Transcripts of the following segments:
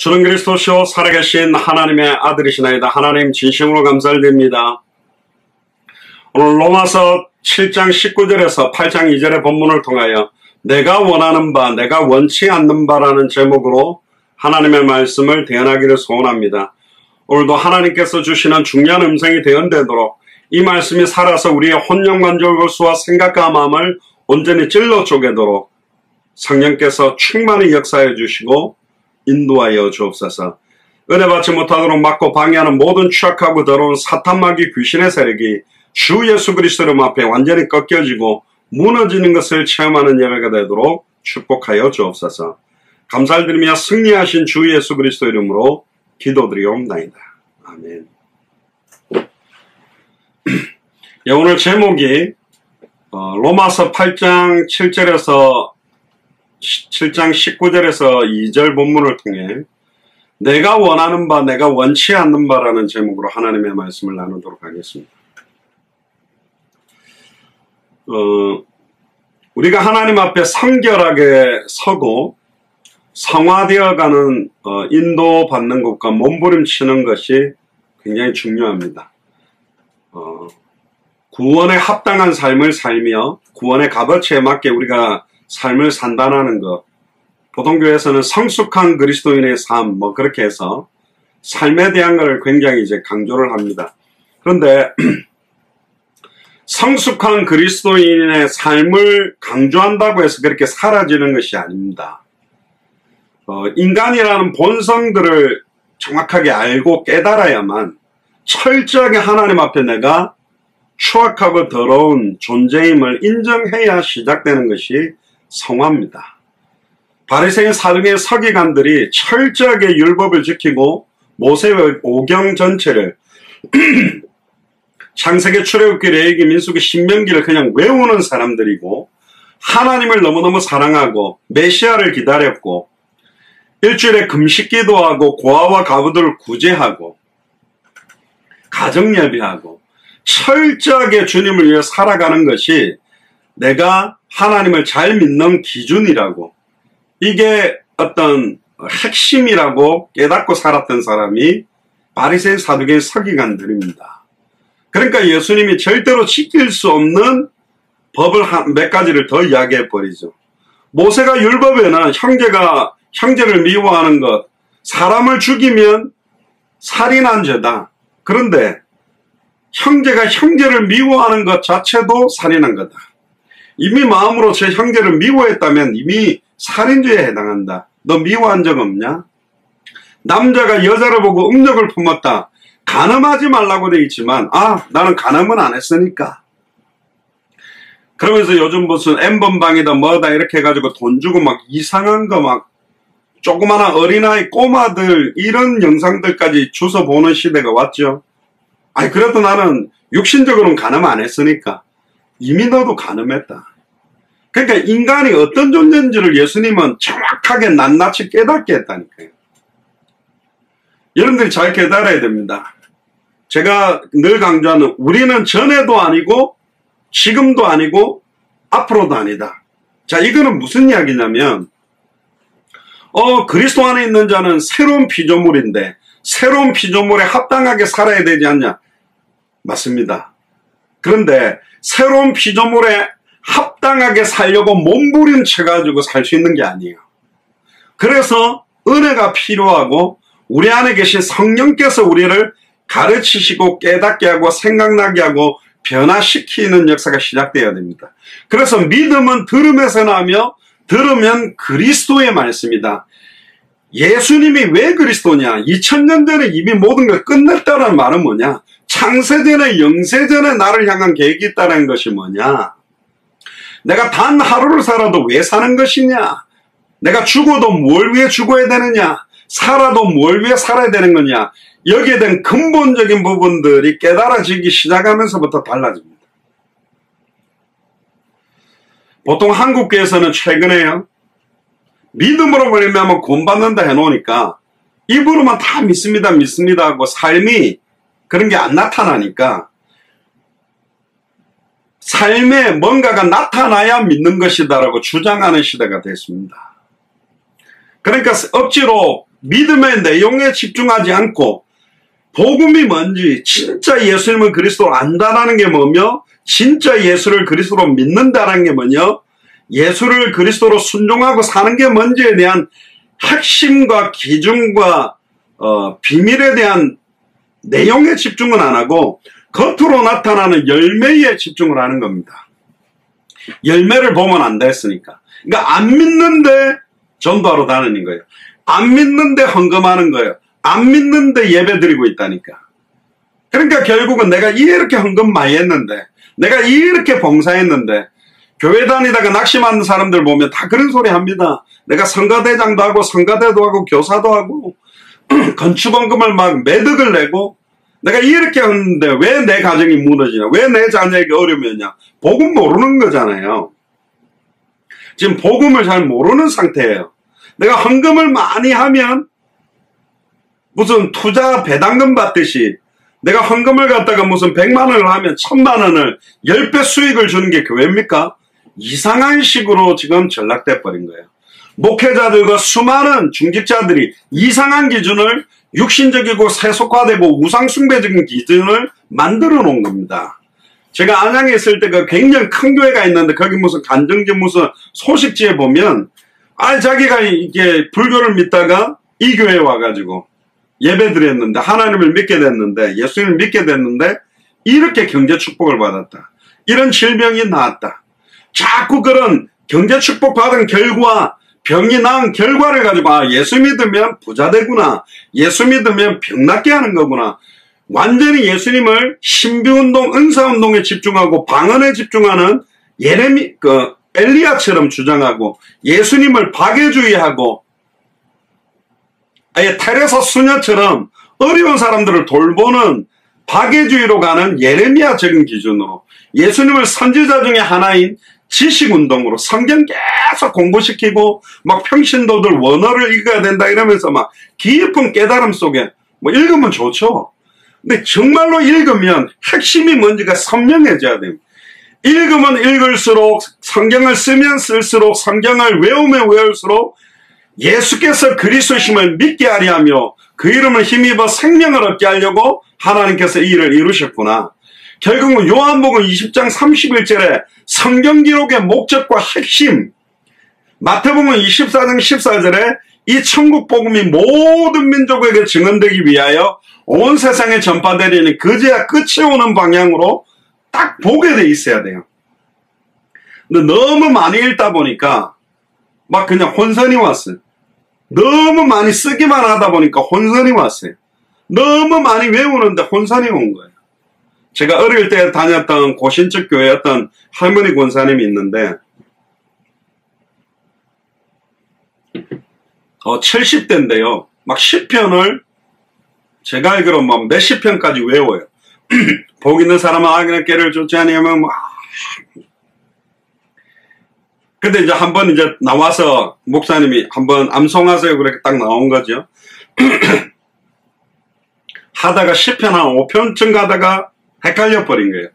주는 그리스도시요 살아계신 하나님의 아들이시나이다. 하나님 진심으로 감사드립니다. 오늘 로마서 7장 19절에서 8장 2절의 본문을 통하여 내가 원하는 바, 내가 원치 않는 바라는 제목으로 하나님의 말씀을 대언하기를 소원합니다. 오늘도 하나님께서 주시는 중요한 음성이 대언되도록 이 말씀이 살아서 우리의 혼령만족 요소와 생각과 마음을 온전히 찔러 쪼개도록 성령께서 충만히 역사해 주시고 인도하여 주옵소서. 은혜 받지 못하도록 막고 방해하는 모든 추악하고 더러운 사탄마귀 귀신의 세력이 주 예수 그리스도 이름 앞에 완전히 꺾여지고 무너지는 것을 체험하는 예배가 되도록 축복하여 주옵소서. 감사를 드리며 승리하신 주 예수 그리스도 이름으로 기도드리옵나이다. 아멘. 예, 오늘 제목이 로마서 8장 7장 19절에서 2절 본문을 통해 내가 원하는 바, 내가 원치 않는 바라는 제목으로 하나님의 말씀을 나누도록 하겠습니다. 우리가 하나님 앞에 성결하게 서고 성화되어가는 인도받는 것과 몸부림치는 것이 굉장히 중요합니다. 구원에 합당한 삶을 살며 구원의 값어치에 맞게 우리가 삶을 산다는 것, 보통교회에서는 성숙한 그리스도인의 삶, 그렇게 해서 삶에 대한 것을 굉장히 강조를 합니다. 그런데 성숙한 그리스도인의 삶을 강조한다고 해서 그렇게 사라지는 것이 아닙니다. 인간이라는 본성들을 정확하게 알고 깨달아야만 철저하게 하나님 앞에 내가 추악하고 더러운 존재임을 인정해야 시작되는 것이 성화입니다. 바리새인 사두개인 서기관들이 철저하게 율법을 지키고 모세의 오경 전체를 창세기, 출애굽기, 레위기, 민수기, 신명기를 그냥 외우는 사람들이고 하나님을 너무너무 사랑하고 메시아를 기다렸고 일주일에 금식기도하고 고아와 가부들을 구제하고 가정예배하고 철저하게 주님을 위해 살아가는 것이 내가 하나님을 잘 믿는 기준이라고, 이게 어떤 핵심이라고 깨닫고 살았던 사람이 바리새인 사두개인 서기관들입니다. 그러니까 예수님이 절대로 지킬 수 없는 법을 몇 가지를 더 이야기해 버리죠. 모세가 율법에는 형제를 미워하는 것, 사람을 죽이면 살인한 죄다. 그런데 형제가 형제를 미워하는 것 자체도 살인한 거다. 이미 마음으로 제 형제를 미워했다면 이미 살인죄에 해당한다. 너 미워한 적 없냐? 남자가 여자를 보고 음욕을 품었다. 간음하지 말라고 되어 있지만 나는 간음은 안 했으니까. 그러면서 요즘 무슨 N번방이다 뭐다 이렇게 해가지고 돈 주고 막 이상한 거 막 조그마한 어린아이 꼬마들 이런 영상들까지 주워 보는 시대가 왔죠. 그래도 나는 육신적으로는 간음 안 했으니까. 이미 너도 간음했다. 그러니까 인간이 어떤 존재인지를 예수님은 정확하게 낱낱이 깨닫게 했다니까요. 여러분들이 잘 깨달아야 됩니다. 제가 늘 강조하는 우리는 전에도 아니고 지금도 아니고 앞으로도 아니다. 자, 이거는 무슨 이야기냐면 그리스도 안에 있는 자는 새로운 피조물인데 새로운 피조물에 합당하게 살아야 되지 않냐? 맞습니다. 그런데 새로운 피조물에 합당하게 살려고 몸부림쳐가지고 살 수 있는 게 아니에요. 그래서 은혜가 필요하고 우리 안에 계신 성령께서 우리를 가르치시고 깨닫게 하고 생각나게 하고 변화시키는 역사가 시작되어야 됩니다. 그래서 믿음은 들음에서 나며 들으면 그리스도의 말씀이다. 예수님이 왜 그리스도냐? 2000년 전에 이미 모든 걸 끝냈다는 말은 뭐냐? 창세전에 영세전에 나를 향한 계획이 있다는 것이 뭐냐? 내가 단 하루를 살아도 왜 사는 것이냐? 내가 죽어도 뭘 위해 죽어야 되느냐? 살아도 뭘 위해 살아야 되는 거냐? 여기에 대한 근본적인 부분들이 깨달아지기 시작하면서부터 달라집니다. 보통 한국교회에서는 최근에요, 믿음으로 말미암아 구원받는다 해놓으니까 입으로만 다 믿습니다 하고 삶이 그런 게 안 나타나니까 삶에 뭔가가 나타나야 믿는 것이다라고 주장하는 시대가 됐습니다. 그러니까 억지로 믿음의 내용에 집중하지 않고 복음이 뭔지, 진짜 예수님은 그리스도를 안다라는 게 뭐며, 진짜 예수를 그리스도로 믿는다라는 게 뭐며, 예수를 그리스도로 순종하고 사는 게 뭔지에 대한 핵심과 기준과 비밀에 대한 내용에 집중은 안 하고 겉으로 나타나는 열매에 집중을 하는 겁니다. 열매를 보면 안 됐으니까. 그러니까 안 믿는데 전도하러 다니는 거예요. 안 믿는데 헌금하는 거예요. 안 믿는데 예배 드리고 있다니까. 그러니까 결국은 내가 이렇게 헌금 많이 했는데, 내가 이렇게 봉사했는데, 교회 다니다가 낙심하는 사람들 보면 다 그런 소리 합니다. 내가 성가대장도 하고 성가대도 하고 교사도 하고 건축원금을 막 매덕을 내고 내가 이렇게 했는데 왜 내 가정이 무너지냐, 왜 내 자녀에게 어려움이 오냐. 복음 모르는 거잖아요. 지금 복음을 잘 모르는 상태예요. 내가 헌금을 많이 하면 무슨 투자 배당금 받듯이 내가 헌금을 갖다가 무슨 100만 원을 하면 1000만 원을 10배 수익을 주는 게 교회입니까? 이상한 식으로 지금 전락돼 버린 거예요. 목회자들과 수많은 중직자들이 이상한 기준을, 육신적이고 세속화되고 우상숭배적인 기준을 만들어 놓은 겁니다. 제가 안양에 있을 때 그 굉장히 큰 교회가 있는데 거기 무슨 간정지 무슨 소식지에 보면 자기가 이게 불교를 믿다가 이 교회에 와가지고 예배 드렸는데 하나님을 믿게 됐는데 예수님을 믿게 됐는데 이렇게 경제 축복을 받았다. 이런 질병이 나왔다. 자꾸 그런 경제 축복 받은 결과 병이 나은 결과를 가지고 예수 믿으면 부자 되구나. 예수 믿으면 병 낫게 하는 거구나. 완전히 예수님을 신비운동, 은사운동에 집중하고 방언에 집중하는 엘리야처럼 주장하고 예수님을 박애주의하고 아예 테레사 수녀처럼 어려운 사람들을 돌보는 박애주의로 가는 예레미야적인 기준으로 예수님을 선지자 중에 하나인 지식운동으로 성경 계속 공부시키고 막 평신도들 원어를 읽어야 된다 이러면서 막 깊은 깨달음 속에 뭐 읽으면 좋죠. 근데 정말로 읽으면 핵심이 뭔지가 선명해져야 됩니다. 읽으면 읽을수록 성경을 쓰면 쓸수록 성경을 외우면 외울수록 예수께서 그리스도심을 믿게 하려 하며 그 이름을 힘입어 생명을 얻게 하려고 하나님께서 이 일을 이루셨구나. 결국은 요한복음 20장 31절에 성경 기록의 목적과 핵심, 마태복음 24장 14절에 이 천국 복음이 모든 민족에게 증언되기 위하여 온 세상에 전파되리니 그제야 끝이 오는 방향으로 딱 보게 돼 있어야 돼요. 근데 너무 많이 읽다 보니까 막 그냥 혼선이 왔어요. 너무 많이 쓰기만 하다 보니까 혼선이 왔어요. 너무 많이 외우는데 혼선이 온 거예요. 제가 어릴 때 다녔던 고신적 교회 어떤 할머니 권사님이 있는데 70대인데요. 막 시편을 제가 알기로 막 몇십 편까지 외워요. 복 있는 사람은 악인의 꾀를 쫓지 아니하면 막. 근데 이제 한번 이제 나와서 목사님이 한번 암송하세요 그렇게 딱 나온 거죠. 하다가 시편 한 5편쯤 가다가 헷갈려 버린 거예요.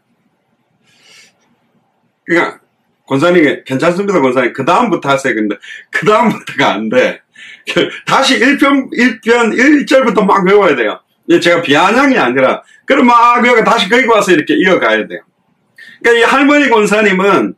그러니까 권사님이 괜찮습니다 권사님 그 다음부터 하세요. 근데 그 다음부터가 안 돼. 다시 1절부터 막 외워야 돼요. 제가 비아냥이 아니라 그럼 막 외우고 다시 거기 와서 이렇게 이어가야 돼요. 그러니까 이 할머니 권사님은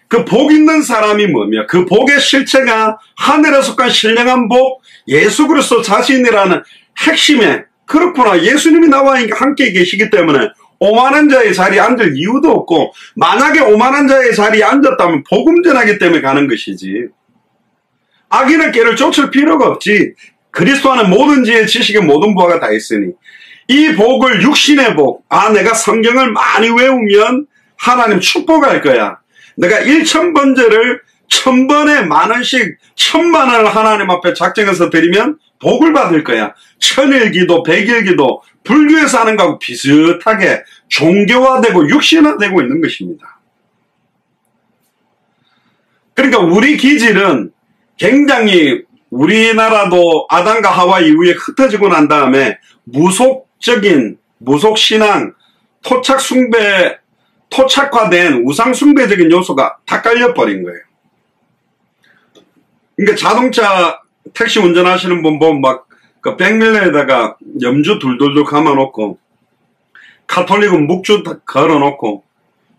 그 복 있는 사람이 뭐며 그 복의 실체가 하늘에 속한 신령한 복 예수 그리스도 자신이라는 핵심에 그렇구나 예수님이 나와 함께 계시기 때문에 오만한 자의 자리에 앉을 이유도 없고 만약에 오만한 자의 자리에 앉았다면 복음 전하기 때문에 가는 것이지 악인의 꾀를 쫓을 필요가 없지. 그리스도 안에 모든 지혜 지식의 모든 부하가 다 있으니 이 복을 육신의 복 내가 성경을 많이 외우면 하나님 축복할 거야. 내가 1000번제를 1000번에 만원씩 1000만원을 하나님 앞에 작정해서 드리면 복을 받을 거야. 천일기도 백일기도 불교에서 하는 거하고 비슷하게 종교화되고 육신화되고 있는 것입니다. 그러니까 우리 기질은 굉장히 우리나라도 아담과 하와 이후에 흩어지고 난 다음에 무속적인 무속신앙 토착숭배 토착화된 우상숭배적인 요소가 다 깔려버린 거예요. 그러니까 자동차 택시 운전하시는 분 보면 막 그 백밀러에다가 염주 둘둘둘 감아놓고 카톨릭은 묵주 걸어놓고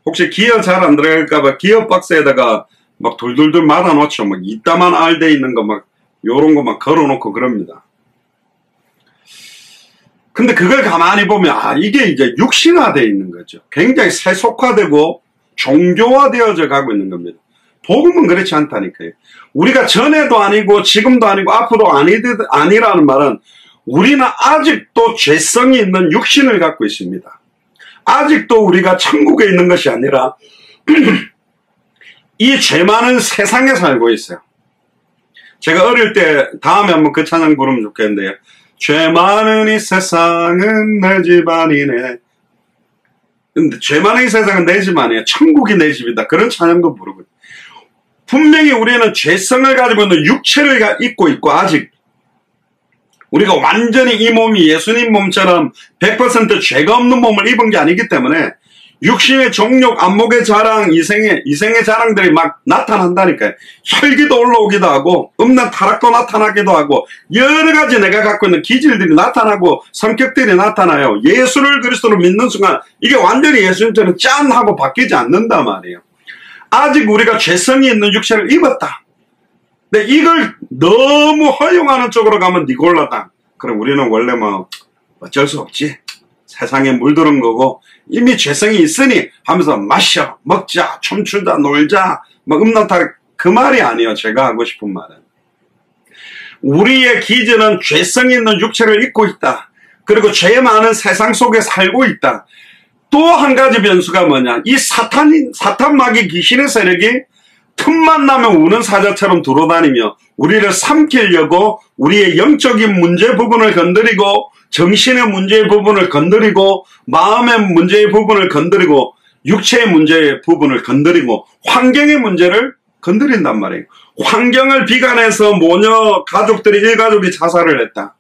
혹시 기어 잘 안 들어갈까봐 기어 박스에다가 막 둘둘둘 말아놓죠. 막 이따만 알돼 있는 거 막 요런 거 막 걸어놓고 그럽니다. 근데 그걸 가만히 보면 아 이게 이제 육신화되어 있는 거죠. 굉장히 세속화되고 종교화되어져 가고 있는 겁니다. 복음은 그렇지 않다니까요. 우리가 전에도 아니고 지금도 아니고 앞으로 아니라는 말은 우리는 아직도 죄성이 있는 육신을 갖고 있습니다. 아직도 우리가 천국에 있는 것이 아니라 이 죄 많은 세상에 살고 있어요. 제가 어릴 때 다음에 한번 그 찬양 부르면 좋겠는데요. 죄 많은 이 세상은 내 집 아니네. 근데 죄 많은 이 세상은 내 집 아니에요. 천국이 내 집이다. 그런 찬양도 부르거든요. 분명히 우리는 죄성을 가지고 있는 육체를 입고 있고 아직 우리가 완전히 이 몸이 예수님 몸처럼 100% 죄가 없는 몸을 입은 게 아니기 때문에 육신의 정욕, 안목의 자랑, 이생의 자랑들이 막 나타난다니까요. 혈기도 올라오기도 하고 음란 타락도 나타나기도 하고 여러 가지 내가 갖고 있는 기질들이 나타나고 성격들이 나타나요. 예수를 그리스도로 믿는 순간 이게 완전히 예수님처럼 짠 하고 바뀌지 않는단 말이에요. 아직 우리가 죄성이 있는 육체를 입었다. 근데 이걸 너무 허용하는 쪽으로 가면 니골라다. 그럼 우리는 원래 뭐 어쩔 수 없지. 세상에 물들은 거고 이미 죄성이 있으니 하면서 마셔, 먹자, 춤추자, 놀자, 막 음란타 그 말이 아니에요. 제가 하고 싶은 말은. 우리의 기질은 죄성 있는 육체를 입고 있다. 그리고 죄 많은 세상 속에 살고 있다. 또 한 가지 변수가 뭐냐. 이 사탄 마귀 귀신의 세력이 틈만 나면 우는 사자처럼 돌아다니며 우리를 삼키려고 우리의 영적인 문제 부분을 건드리고 정신의 문제의 부분을 건드리고 마음의 문제의 부분을 건드리고 육체의 문제의 부분을 건드리고 환경의 문제를 건드린단 말이에요. 환경을 비관해서 모녀 가족들이 일가족이 자살을 했다.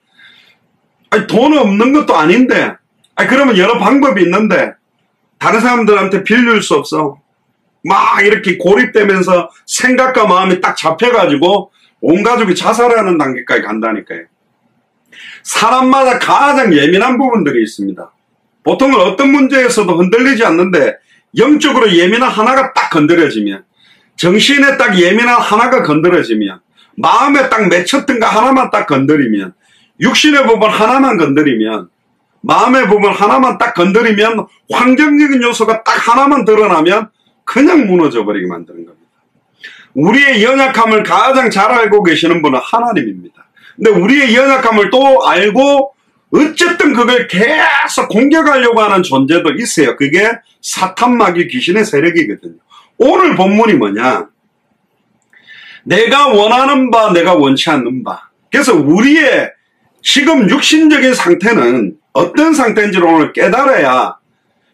아니, 돈 없는 것도 아닌데 아니, 그러면 여러 방법이 있는데 다른 사람들한테 빌릴 수 없어. 막 이렇게 고립되면서 생각과 마음이 딱 잡혀가지고 온 가족이 자살하는 단계까지 간다니까요. 사람마다 가장 예민한 부분들이 있습니다. 보통은 어떤 문제에서도 흔들리지 않는데 영적으로 예민한 하나가 딱 건드려지면 정신에 딱 예민한 하나가 건드려지면 마음에 딱 맺혔던 거 하나만 딱 건드리면 육신의 부분 하나만 건드리면 마음의 부분 하나만 딱 건드리면 환경적인 요소가 딱 하나만 드러나면 그냥 무너져 버리게 만드는 겁니다. 우리의 연약함을 가장 잘 알고 계시는 분은 하나님입니다. 근데 우리의 연약함을 또 알고 어쨌든 그걸 계속 공격하려고 하는 존재도 있어요. 그게 사탄 마귀 귀신의 세력이거든요. 오늘 본문이 뭐냐? 내가 원하는 바, 내가 원치 않는 바. 그래서 우리의 지금 육신적인 상태는 어떤 상태인지를 오늘 깨달아야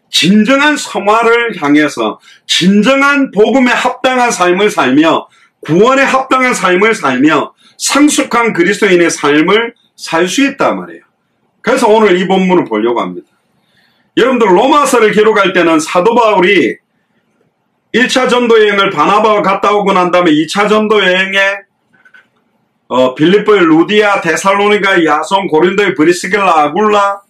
진정한 성화를 향해서 진정한 복음에 합당한 삶을 살며 구원에 합당한 삶을 살며 성숙한 그리스도인의 삶을 살 수 있단 말이에요. 그래서 오늘 이 본문을 보려고 합니다. 여러분들 로마서를 기록할 때는 사도 바울이 1차 전도 여행을 바나바와 갔다 오고 난 다음에 2차 전도 여행에 빌립보의 루디아, 데살로니가, 야손, 고린도의 브리스길라, 아굴라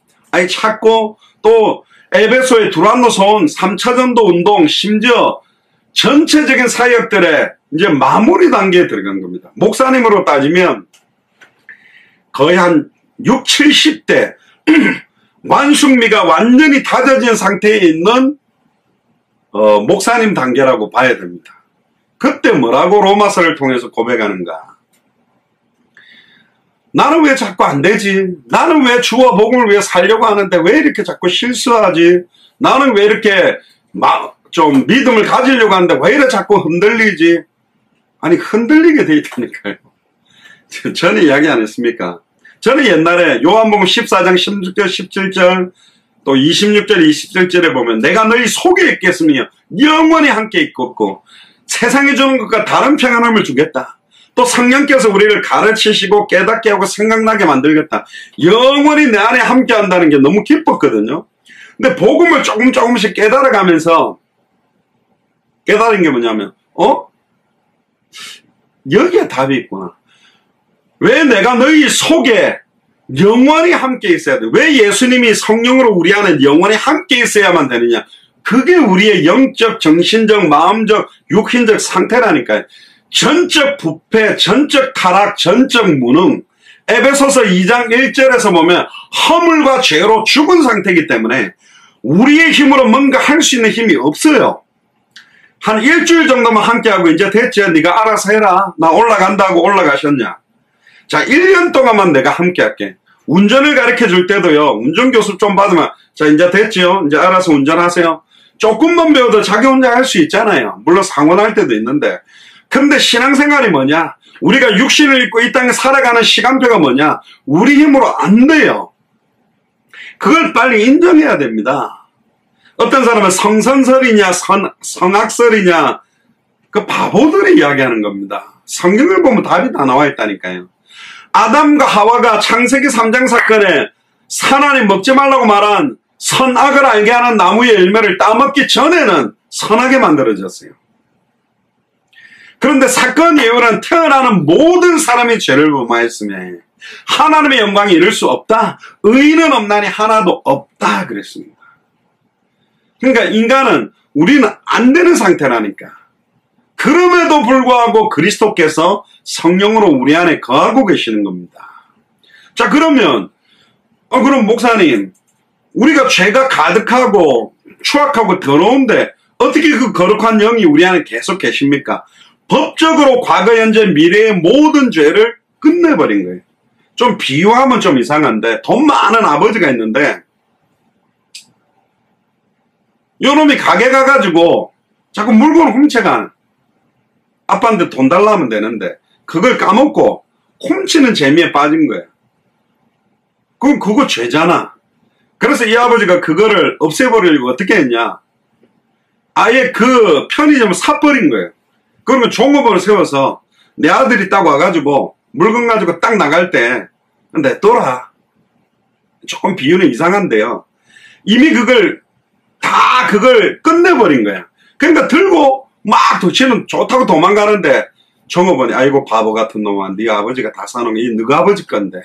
찾고 또 에베소의 두란노서 온 3차 전도 운동, 심지어 전체적인 사역들의 이제 마무리 단계에 들어간 겁니다. 목사님으로 따지면 거의 한 6, 70대 완숙미가 완전히 다져진 상태에 있는 목사님 단계라고 봐야 됩니다. 그때 뭐라고 로마서를 통해서 고백하는가? 나는 왜 자꾸 안 되지? 나는 왜 주와 복음을 위해 살려고 하는데 왜 이렇게 자꾸 실수하지? 나는 왜 이렇게 좀 믿음을 가지려고 하는데 왜 이렇게 자꾸 흔들리지? 아니 흔들리게 돼 있다니까요. 저는 이야기 안 했습니까? 저는 옛날에 요한복음 14장 16절 17절 또 26절 27절에 보면 내가 너희 속에 있겠으며 영원히 함께 있겠고 세상이 주는 것과 다른 평안함을 주겠다. 또 성령께서 우리를 가르치시고 깨닫게 하고 생각나게 만들겠다. 영원히 내 안에 함께 한다는 게 너무 기뻤거든요. 근데 복음을 조금씩 깨달아가면서 깨달은 게 뭐냐면 여기에 답이 있구나. 왜 내가 너희 속에 영원히 함께 있어야 돼. 왜 예수님이 성령으로 우리 안에 영원히 함께 있어야만 되느냐? 그게 우리의 영적, 정신적, 마음적, 육신적 상태라니까요. 전적 부패, 전적 타락, 전적 무능. 에베소서 2장 1절에서 보면 허물과 죄로 죽은 상태이기 때문에 우리의 힘으로 뭔가 할 수 있는 힘이 없어요. 한 일주일 정도만 함께하고 이제 됐죠. 네가 알아서 해라. 나 올라간다고 올라가셨냐. 자, 1년 동안만 내가 함께할게. 운전을 가르쳐 줄 때도요. 운전교습 좀 받으면 자, 이제 됐죠. 이제 알아서 운전하세요. 조금만 배워도 자기 혼자 할 수 있잖아요. 물론 상원할 때도 있는데. 근데 신앙생활이 뭐냐? 우리가 육신을 입고 이 땅에 살아가는 시간표가 뭐냐? 우리 힘으로 안 돼요. 그걸 빨리 인정해야 됩니다. 어떤 사람은 성선설이냐 성악설이냐 그 바보들이 이야기하는 겁니다. 성경을 보면 답이 다 나와 있다니까요. 아담과 하와가 창세기 3장 사건에 하나님 먹지 말라고 말한 선악을 알게 하는 나무의 열매를 따먹기 전에는 선하게 만들어졌어요. 그런데 사건 이후로는 태어나는 모든 사람이 죄를 범하였으며 하나님의 영광이 이룰 수 없다. 의인은 없나니 하나도 없다 그랬습니다. 그러니까 인간은 우리는 안 되는 상태라니까. 그럼에도 불구하고 그리스도께서 성령으로 우리 안에 거하고 계시는 겁니다. 자, 그러면 그럼 목사님, 우리가 죄가 가득하고 추악하고 더러운데 어떻게 그 거룩한 영이 우리 안에 계속 계십니까? 법적으로 과거, 현재, 미래의 모든 죄를 끝내버린 거예요. 좀 비유하면 좀 이상한데 돈 많은 아버지가 있는데 요놈이 가게 가가지고 자꾸 물건을 훔쳐가는 아빠한테 돈 달라면 되는데 그걸 까먹고 훔치는 재미에 빠진 거예요. 그럼 그거 죄잖아. 그래서 이 아버지가 그거를 없애버리려고 어떻게 했냐? 아예 그 편의점을 사버린 거예요. 그러면 종업원을 세워서 내 아들이 딱 와가지고 물건 가지고 딱 나갈 때 냅둬라. 조금 비유는 이상한데요. 이미 그걸 끝내버린 거야. 그러니까 들고 막 도치는 좋다고 도망가는데 종업원이 아이고 바보 같은 놈아, 네 아버지가 다 사놓은 게 너가 아버지 건데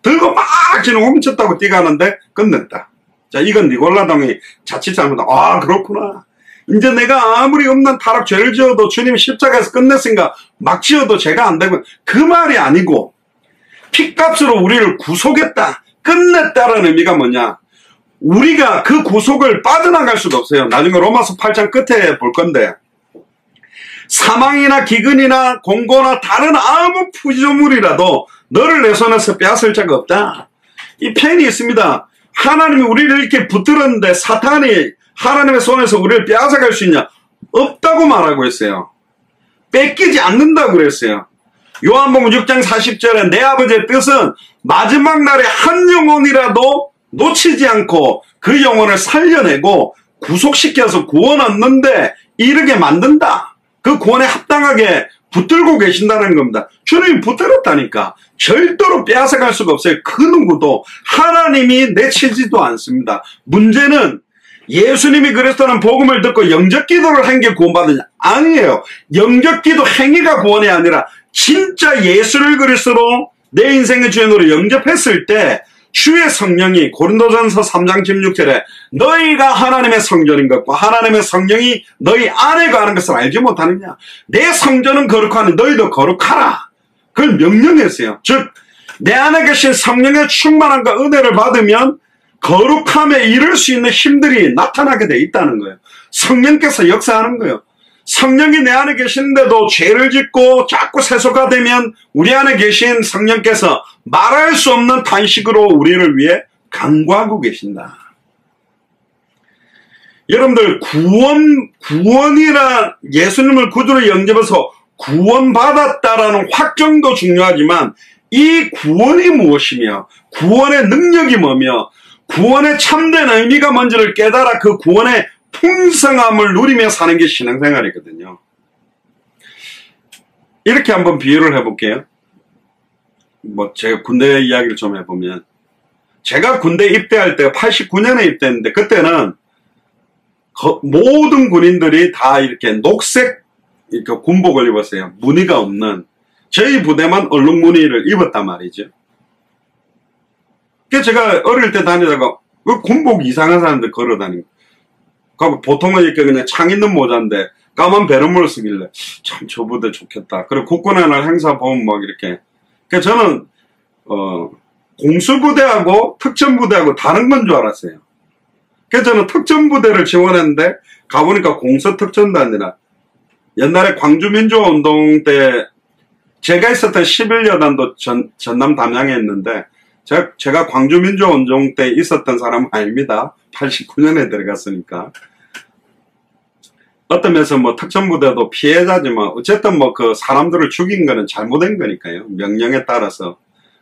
들고 막 지는 훔쳤다고 뛰가는데 끝냈다. 자, 이건 니골라당이 자칫 잘못한. 아, 그렇구나. 이제 내가 아무리 없는 타락 죄를 지어도 주님이 십자가에서 끝냈으니까 막 지어도 죄가 안 되고, 그 말이 아니고 핏값으로 우리를 구속했다, 끝냈다라는 의미가 뭐냐? 우리가 그 구속을 빠져나갈 수가 없어요. 나중에 로마서 8장 끝에 볼 건데 사망이나 기근이나 공고나 다른 아무 피조물이라도 너를 내 손에서 빼앗을 자가 없다. 이 편이 있습니다. 하나님이 우리를 이렇게 붙들었는데 사탄이 하나님의 손에서 우리를 빼앗아갈 수 있냐? 없다고 말하고 있어요. 뺏기지 않는다고 그랬어요. 요한복음 6장 40절에 내 아버지의 뜻은 마지막 날에 한 영혼이라도 놓치지 않고 그 영혼을 살려내고 구속시켜서 구원 얻는데 이르게 만든다. 그 구원에 합당하게 붙들고 계신다는 겁니다. 주님이 붙들었다니까. 절대로 빼앗아갈 수가 없어요. 그 누구도. 하나님이 내치지도 않습니다. 문제는 예수님이 그리스도라는 복음을 듣고 영접기도를 한 게 구원받느냐? 아니에요. 영접기도 행위가 구원이 아니라 진짜 예수를 그리스도로 내 인생의 주인으로 영접했을 때 주의 성령이 고린도전서 3장 16절에 너희가 하나님의 성전인 것과 하나님의 성령이 너희 안에 거하는 것을 알지 못하느냐? 내 성전은 거룩하니 너희도 거룩하라. 그걸 명령했어요. 즉 내 안에 계신 성령의 충만함과 은혜를 받으면 거룩함에 이를 수 있는 힘들이 나타나게 돼 있다는 거예요. 성령께서 역사하는 거예요. 성령이 내 안에 계시는데도 죄를 짓고 자꾸 세속화 되면 우리 안에 계신 성령께서 말할 수 없는 탄식으로 우리를 위해 간구하고 계신다. 여러분들 구원이라 예수님을 구주로 영접해서 구원받았다라는 확정도 중요하지만 이 구원이 무엇이며 구원의 능력이 뭐며 구원의 참된 의미가 뭔지를 깨달아 그 구원의 풍성함을 누리며 사는 게 신앙생활이거든요. 이렇게 한번 비유를 해볼게요. 제가 군대 이야기를 좀 해보면 제가 군대 입대할 때 89년에 입대했는데 그때는 모든 군인들이 다 이렇게 녹색 군복을 입었어요. 무늬가 없는. 저희 부대만 얼룩무늬를 입었단 말이죠. 그래서 제가 어릴 때 다니다가 군복 이상한 사람들 걸어 다니고, 보통은 이렇게 그냥 창 있는 모자인데 까만 베르모를 쓰길래 참 저 부대 좋겠다. 그리고 국군의 날 행사 보면 막 이렇게. 그래서 저는 공수부대하고 특전부대하고 다른 건 줄 알았어요. 그래서 저는 특전부대를 지원했는데 가보니까 공수특전단이라, 옛날에 광주민주화운동 때 제가 있었던 11여단도 전남 담양에 있는데, 제가 광주민주화운동 때 있었던 사람은 아닙니다. 89년에 들어갔으니까. 어떤 면에서 뭐 특전부대도 피해자지만 어쨌든 뭐 그 사람들을 죽인 거는 잘못된 거니까요. 명령에 따라서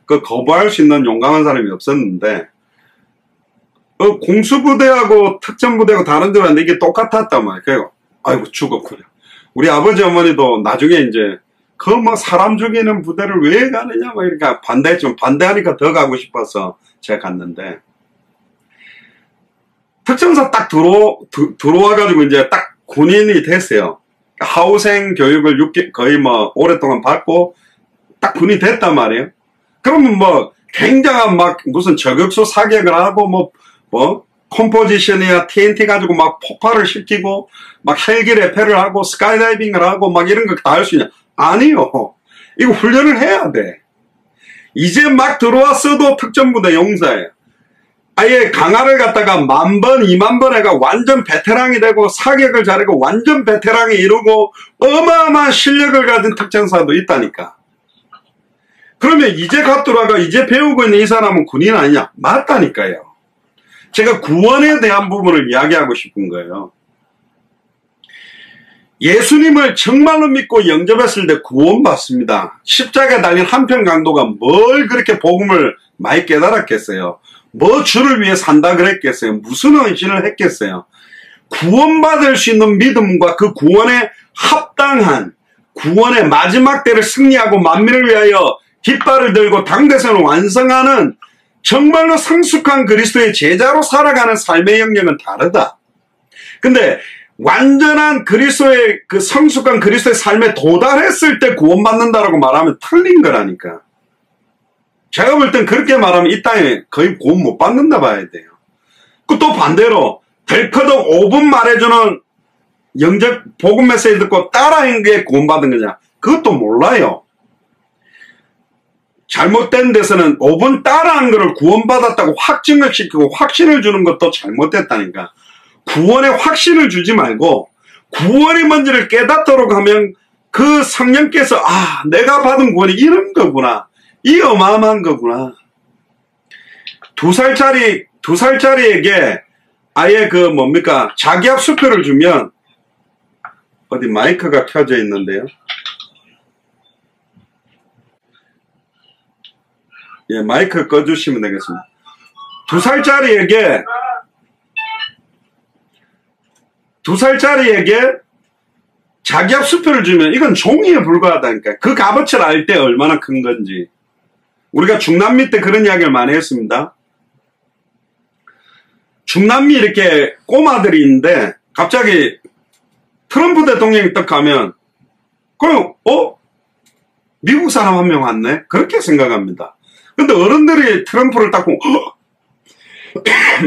그 거부할 수 있는 용감한 사람이 없었는데, 공수부대하고 특전부대하고 다른 줄 알았는데 이게 똑같았단 말이에요. 그래서 아이고 죽었구나. 우리 아버지 어머니도 나중에 이제 그 뭐 사람 죽이는 부대를 왜 가느냐 뭐 이렇게 반대했지만, 반대하니까 더 가고 싶어서 제가 갔는데, 특전사 딱 들어와가지고 이제 딱 군인이 됐어요. 하우생 교육을 거의 뭐 오랫동안 받고 딱 군이 됐단 말이에요. 그러면 뭐 굉장한 막 무슨 저격수 사격을 하고 뭐 컴포지션이야 TNT 가지고 막 폭발을 시키고 막 헬기 레페를 하고 스카이다이빙을 하고 막 이런 거 다 할 수 있냐? 아니요. 이거 훈련을 해야 돼. 이제 막 들어왔어도 특전부대 용사예요. 아예 강화를 갖다가 10,000번, 20,000번 해가 완전 베테랑이 되고 사격을 잘하고 완전 베테랑이 이루고 어마어마한 실력을 가진 특전사도 있다니까. 그러면 이제 갓 들어와가 이제 배우고 있는 이 사람은 군인 아니냐? 맞다니까요. 제가 구원에 대한 부분을 이야기하고 싶은 거예요. 예수님을 정말로 믿고 영접했을 때 구원받습니다. 십자가에 달린 한편 강도가 뭘 그렇게 복음을 많이 깨달았겠어요. 뭐 주를 위해 산다 그랬겠어요. 무슨 헌신을 했겠어요. 구원받을 수 있는 믿음과 그 구원에 합당한 구원의 마지막 때를 승리하고 만민을 위하여 깃발을 들고 당대선을 완성하는 정말로 성숙한 그리스도의 제자로 살아가는 삶의 영역은 다르다. 근데 완전한 그리스도의 그 성숙한 그리스도의 삶에 도달했을 때 구원받는다라고 말하면 틀린 거라니까. 제가 볼 땐 그렇게 말하면 이 땅에 거의 구원 못 받는다 봐야 돼요. 그 또 반대로 덜커덕 5분 말해주는 영접 복음 메시지 듣고 따라한 게 구원받은 거냐? 그것도 몰라요. 잘못된 데서는 5분 따라한 거를 구원받았다고 확증을 시키고 확신을 주는 것도 잘못됐다니까. 구원에 확신을 주지 말고 구원의 뭔지를 깨닫도록 하면 그 성령께서 내가 받은 구원이 이런 거구나. 이 어마어마한 거구나. 2살짜리에게 아예 그 뭡니까? 자기합 수표를 주면, 어디 마이크가 켜져 있는데요. 예, 마이크 꺼주시면 되겠습니다. 2살짜리에게 자기합 수표를 주면 이건 종이에 불과하다니까. 그 값어치를 알 때 얼마나 큰 건지. 우리가 중남미 때 그런 이야기를 많이 했습니다. 중남미 이렇게 꼬마들이 있는데 갑자기 트럼프 대통령이 딱 가면 그럼 미국 사람 한 명 왔네? 그렇게 생각합니다. 근데 어른들이 트럼프를 딱 보고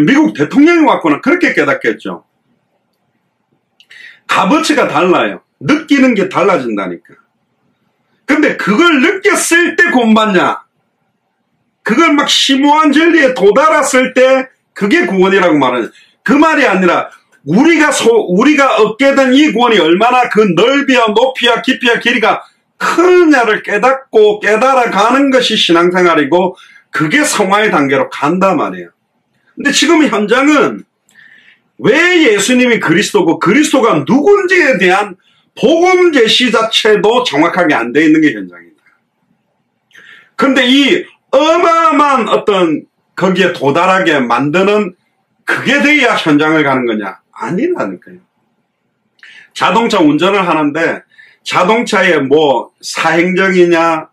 미국 대통령이 왔구나 그렇게 깨닫겠죠. 값어치가 달라요. 느끼는 게 달라진다니까. 근데 그걸 느꼈을 때 구원받냐? 그걸 막 심오한 진리에 도달했을 때 그게 구원이라고 말하는. 그 말이 아니라 우리가 얻게 된 이 구원이 얼마나 그 넓이와 높이와 깊이와 길이가 크냐를 깨닫고 깨달아가는 것이 신앙생활이고 그게 성화의 단계로 간단 말이에요. 근데 지금 현장은 왜 예수님이 그리스도고 그리스도가 누군지에 대한 복음 제시 자체도 정확하게 안 돼 있는 게 현장입니다. 그런데 이 어마어마한 어떤 거기에 도달하게 만드는 그게 돼야 현장을 가는 거냐? 아니라니까요. 자동차 운전을 하는데 자동차에 뭐 사행정이냐,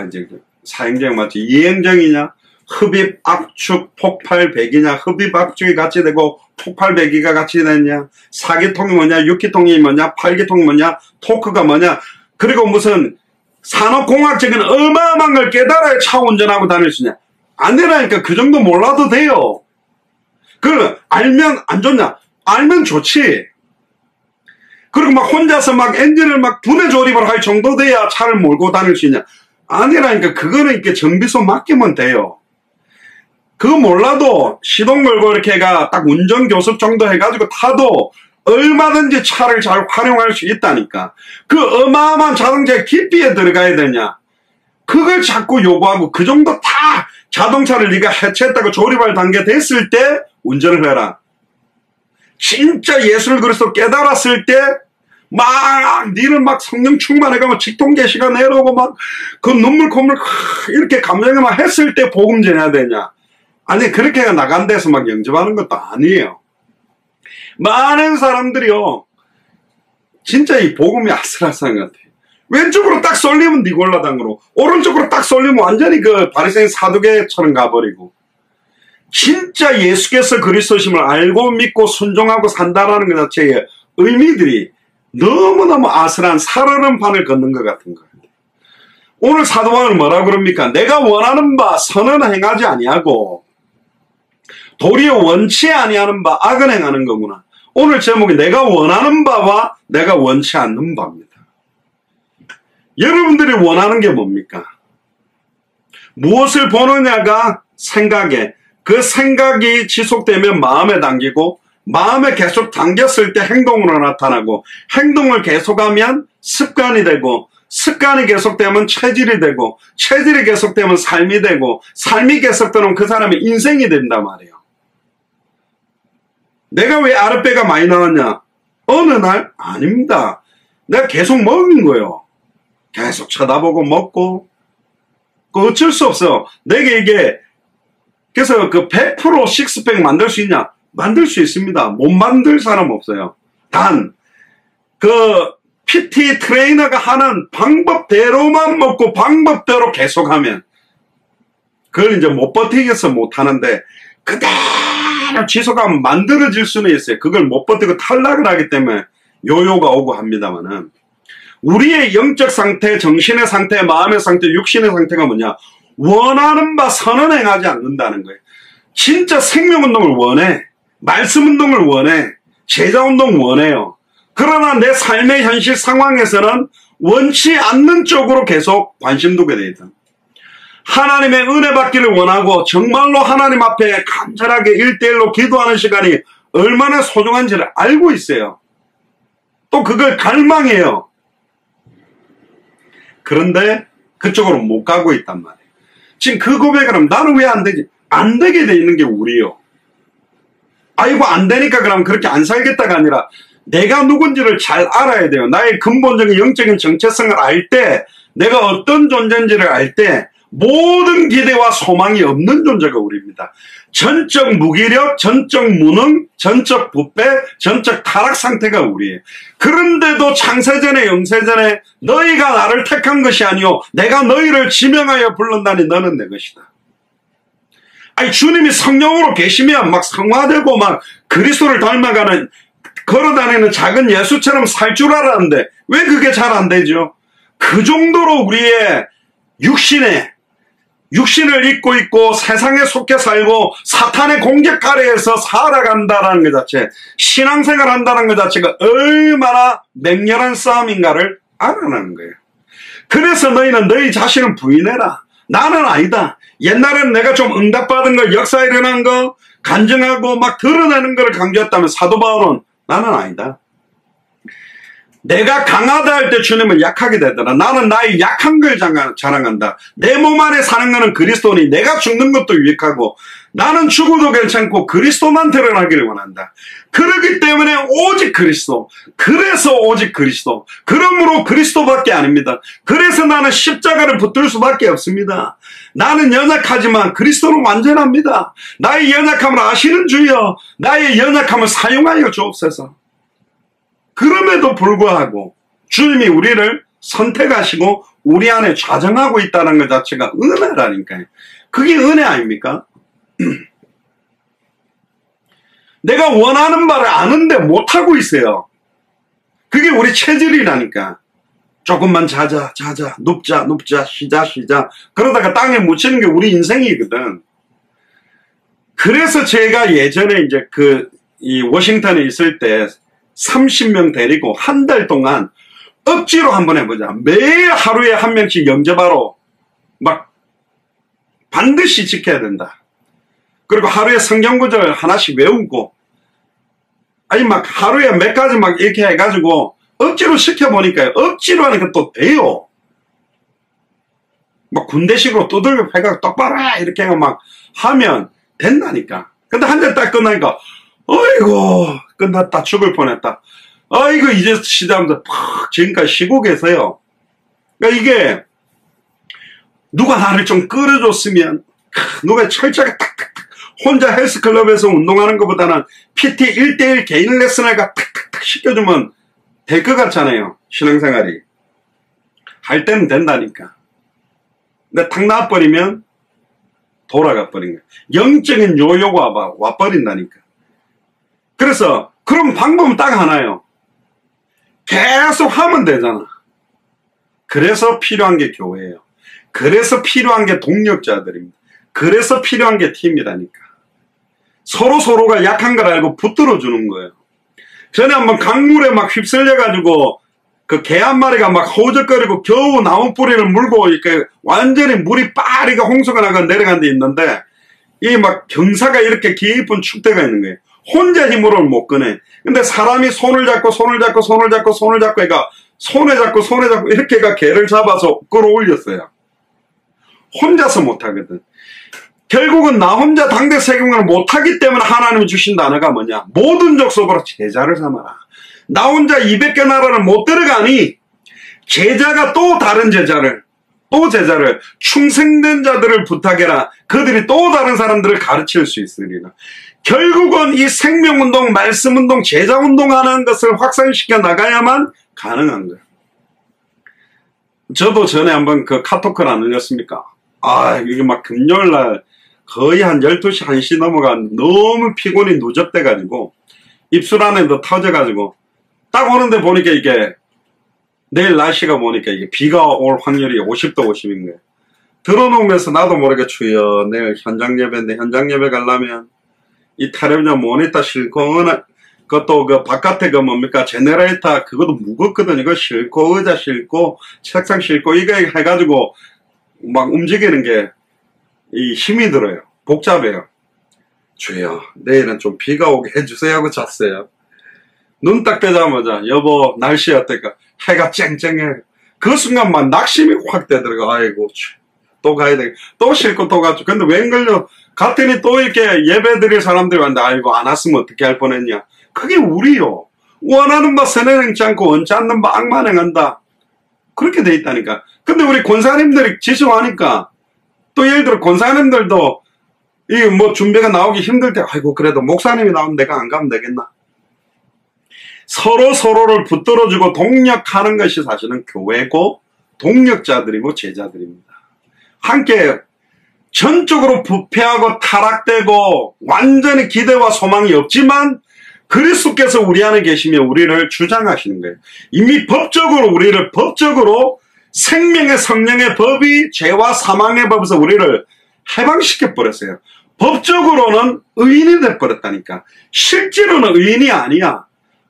이제 사행정 맞지? 이행정이냐, 흡입, 압축, 폭발, 배기냐, 흡입, 압축이 같이 되고 폭발, 배기가 같이 되냐, 4기통이 뭐냐, 6기통이 뭐냐, 8기통이 뭐냐, 토크가 뭐냐, 그리고 무슨 산업공학적인 어마어마한 걸 깨달아야 차 운전하고 다닐 수 있냐. 아니라니까. 그 정도 몰라도 돼요. 그 알면 안 좋냐? 알면 좋지. 그리고 막 혼자서 막 엔진을 막 분해 조립을 할 정도 돼야 차를 몰고 다닐 수 있냐? 아니라니까. 그거는 이렇게 정비소 맡기면 돼요. 그거 몰라도 시동 걸고 이렇게가 딱 운전교습 정도 해가지고 타도 얼마든지 차를 잘 활용할 수 있다니까. 그 어마어마한 자동차의 깊이에 들어가야 되냐? 그걸 자꾸 요구하고 그 정도 다 자동차를 네가 해체했다고 조립할 단계 됐을 때 운전을 해라. 진짜 예수를 그리스도 깨달았을 때 막 니는 막 성령 충만해가면 직통계시가 내려오고 막 그 눈물 콧물 이렇게 감정을 막 했을 때 복음 전해야 되냐? 아니 그렇게 나간 데서 막 영접하는 것도 아니에요. 많은 사람들이요 진짜 이 복음이 아슬아슬한 것 같아요. 왼쪽으로 딱 쏠리면 니골라당으로, 오른쪽으로 딱 쏠리면 완전히 그 바리새인 사두개처럼 가버리고, 진짜 예수께서 그리스도심을 알고 믿고 순종하고 산다라는 것 자체의 의미들이 너무너무 아슬한 살얼음 판을 걷는 것 같은 거예요. 오늘 사도 바울은 뭐라 그럽니까? 내가 원하는 바 선은 행하지 아니하고 도리어 원치 아니하는 바 악은 행하는 거구나. 오늘 제목이 내가 원하는 바와 내가 원치 않는 바입니다. 여러분들이 원하는 게 뭡니까? 무엇을 보느냐가 생각에, 그 생각이 지속되면 마음에 담기고, 마음에 계속 담겼을 때 행동으로 나타나고, 행동을 계속하면 습관이 되고, 습관이 계속되면 체질이 되고, 체질이 계속되면 삶이 되고, 삶이 계속되면 그 사람의 인생이 된단 말이에요. 내가 왜 아랫배가 많이 나왔냐? 어느 날? 아닙니다. 내가 계속 먹은 거예요. 계속 쳐다보고 먹고. 그 어쩔 수 없어요. 내게 이게, 그래서 그 100% 식스팩 만들 수 있냐? 만들 수 있습니다. 못 만들 사람 없어요. 단, 그 PT 트레이너가 하는 방법대로만 먹고 방법대로 계속하면, 그걸 이제 못 버티겠어 못 하는데, 그대로 지속하면 만들어질 수는 있어요. 그걸 못 버티고 탈락을 하기 때문에 요요가 오고 합니다만은, 우리의 영적 상태, 정신의 상태, 마음의 상태, 육신의 상태가 뭐냐? 원하는 바 선은 행하지 않는다는 거예요. 진짜 생명운동을 원해. 말씀운동을 원해. 제자운동 원해요. 그러나 내 삶의 현실 상황에서는 원치 않는 쪽으로 계속 관심 두게 돼 있다. 하나님의 은혜 받기를 원하고 정말로 하나님 앞에 간절하게 1대1로 기도하는 시간이 얼마나 소중한지를 알고 있어요. 또 그걸 갈망해요. 그런데 그쪽으로 못 가고 있단 말이에요. 지금 그 고백을 하면 나는 왜 안 되지? 안 되게 돼 있는 게 우리요. 아이고 안 되니까 그럼 그렇게 안 살겠다가 아니라 내가 누군지를 잘 알아야 돼요. 나의 근본적인 영적인 정체성을 알 때, 내가 어떤 존재인지를 알 때 모든 기대와 소망이 없는 존재가 우리입니다. 전적 무기력, 전적 무능, 전적 부패, 전적 타락 상태가 우리예요. 그런데도 창세전에 영세전에 너희가 나를 택한 것이 아니오 내가 너희를 지명하여 불렀다니 너는 내 것이다. 아니 주님이 성령으로 계시면 막 성화되고 막 그리스도를 닮아가는 걸어다니는 작은 예수처럼 살 줄 알았는데 왜 그게 잘 안 되죠? 그 정도로 우리의 육신을 입고 있고 세상에 속해 살고 사탄의 공격 아래에서 살아간다는 것 자체, 신앙생활 한다는 것 자체가 얼마나 맹렬한 싸움인가를 알아내는 거예요. 그래서 너희는 너희 자신을 부인해라. 나는 아니다. 옛날에는 내가 좀 응답받은 거, 역사 일어난 거 간증하고 막 드러내는 걸 강조했다면 사도 바울은 나는 아니다. 내가 강하다 할 때 주님은 약하게 되더라. 나는 나의 약한 걸 자랑한다. 내 몸 안에 사는 것은 그리스도니 내가 죽는 것도 유익하고 나는 죽어도 괜찮고 그리스도만 드러나기를 원한다. 그렇기 때문에 오직 그리스도. 그래서 오직 그리스도. 그러므로 그리스도밖에 아닙니다. 그래서 나는 십자가를 붙들 수밖에 없습니다. 나는 연약하지만 그리스도는 완전합니다. 나의 연약함을 아시는 주여, 나의 연약함을 사용하여 주옵소서. 그럼에도 불구하고 주님이 우리를 선택하시고 우리 안에 좌정하고 있다는 것 자체가 은혜라니까요. 그게 은혜 아닙니까? 내가 원하는 바를 아는데 못하고 있어요. 그게 우리 체질이라니까. 조금만 자자 눕자 쉬자 그러다가 땅에 묻히는 게 우리 인생이거든. 그래서 제가 예전에 이제 이 워싱턴에 있을 때 30명 데리고 한 달 동안 억지로 한번 해보자. 매일 하루에 한 명씩 영접하러 막 반드시 지켜야 된다. 그리고 하루에 성경구절 하나씩 외우고, 아니 막 하루에 몇 가지 막 이렇게 해가지고 억지로 시켜보니까요. 억지로 하는 게 또 돼요. 막 군대식으로 두들겨 패가 똑바로 이렇게 막 하면 된다니까. 근데 한 달 딱 끝나니까 어이구 끝났다, 죽을 뻔했다, 아이고 이제 시작하면서 팍 지금까지 쉬고 계세요. 그러니까 이게 누가 나를 좀 끌어줬으면, 누가 철저하게 탁탁탁 혼자 헬스클럽에서 운동하는 것보다는 PT 1대1 개인 레슨을 탁탁탁 시켜주면 될 것 같잖아요. 신앙생활이 할 때는 된다니까. 근데 탁 나와버리면 돌아가 버린 거야. 영적인 요요가 와버린다니까. 그래서 그럼 방법은 딱 하나요. 계속 하면 되잖아. 그래서 필요한 게 교회예요. 그래서 필요한 게 동력자들입니다. 그래서 필요한 게 팀이라니까. 서로가 약한 걸 알고 붙들어 주는 거예요. 전에 한번 강물에 막 휩쓸려가지고 그 개 한 마리가 막 허우적거리고 겨우 나무 뿌리를 물고 이렇게 완전히 물이 빠르게 홍수가 나가 내려간 데 있는데, 이 막 경사가 이렇게 깊은 축대가 있는 거예요. 혼자 힘으로는 못 꺼내. 근데 사람이 손을 잡고 해가 손에 잡고 이렇게 해가 개를 잡아서 끌어올렸어요. 혼자서 못 하거든. 결국은 나 혼자 당대 세금을 못하기 때문에 하나님이 주신 단어가 뭐냐? 모든 족속으로 제자를 삼아라. 나 혼자 200개 나라를 못 들어가니 제자가 또 다른 제자를, 충성된 자들을 부탁해라. 그들이 또 다른 사람들을 가르칠 수 있으리라. 결국은 이 생명운동, 말씀운동, 제자운동하는 것을 확산시켜 나가야만 가능한 거예요. 저도 전에 한번 그 카톡을 안 올렸습니까? 이게 막 금요일날 거의 한 12시, 1시 넘어가 너무 피곤이 누적돼가지고 입술 안에도 터져가지고 딱 오는데 보니까 이게 내일 날씨가 보니까 이게 비가 올 확률이 50도 50인 거예요. 들어놓으면서 나도 모르게 주여, 내일 현장 예배인데 현장 예배 가려면 이 텔레비전 모니터 싣고, 그것도 그 바깥에 그 뭡니까 제너레이터 그것도 무겁거든. 이거 싣고 의자 싣고 책상 싣고 이거 해가지고 막 움직이는 게 이 힘이 들어요. 복잡해요. 주여, 내일은 좀 비가 오게 해주세요 하고 잤어요. 눈 딱 뜨자마자 여보 날씨 어떨까? 해가 쨍쨍해. 그 순간만 낙심이 확 되더라고. 아이고 또 가야 돼. 또 싣고 또 가죠. 근데 웬걸요? 갔더니 또 이렇게 예배 드릴 사람들이 왔는데 아이고 안 왔으면 어떻게 할 뻔했냐. 그게 우리요. 원하는 바 선행치 않고 원치 않는 바 악만 행한다. 그렇게 돼 있다니까. 근데 우리 권사님들이 지수하니까 또 예를 들어 권사님들도 이 뭐 준비가 나오기 힘들 때 아이고 그래도 목사님이 나오면 내가 안 가면 되겠나. 서로를 붙들어주고 동력하는 것이 사실은 교회고 동력자들이고 제자들입니다. 함께 전적으로 부패하고 타락되고 완전히 기대와 소망이 없지만 그리스도께서 우리 안에 계시며 우리를 주장하시는 거예요. 이미 법적으로 우리를 생명의 성령의 법이 죄와 사망의 법에서 우리를 해방시켜 버렸어요. 법적으로는 의인이 돼버렸다니까. 실제로는 의인이 아니야.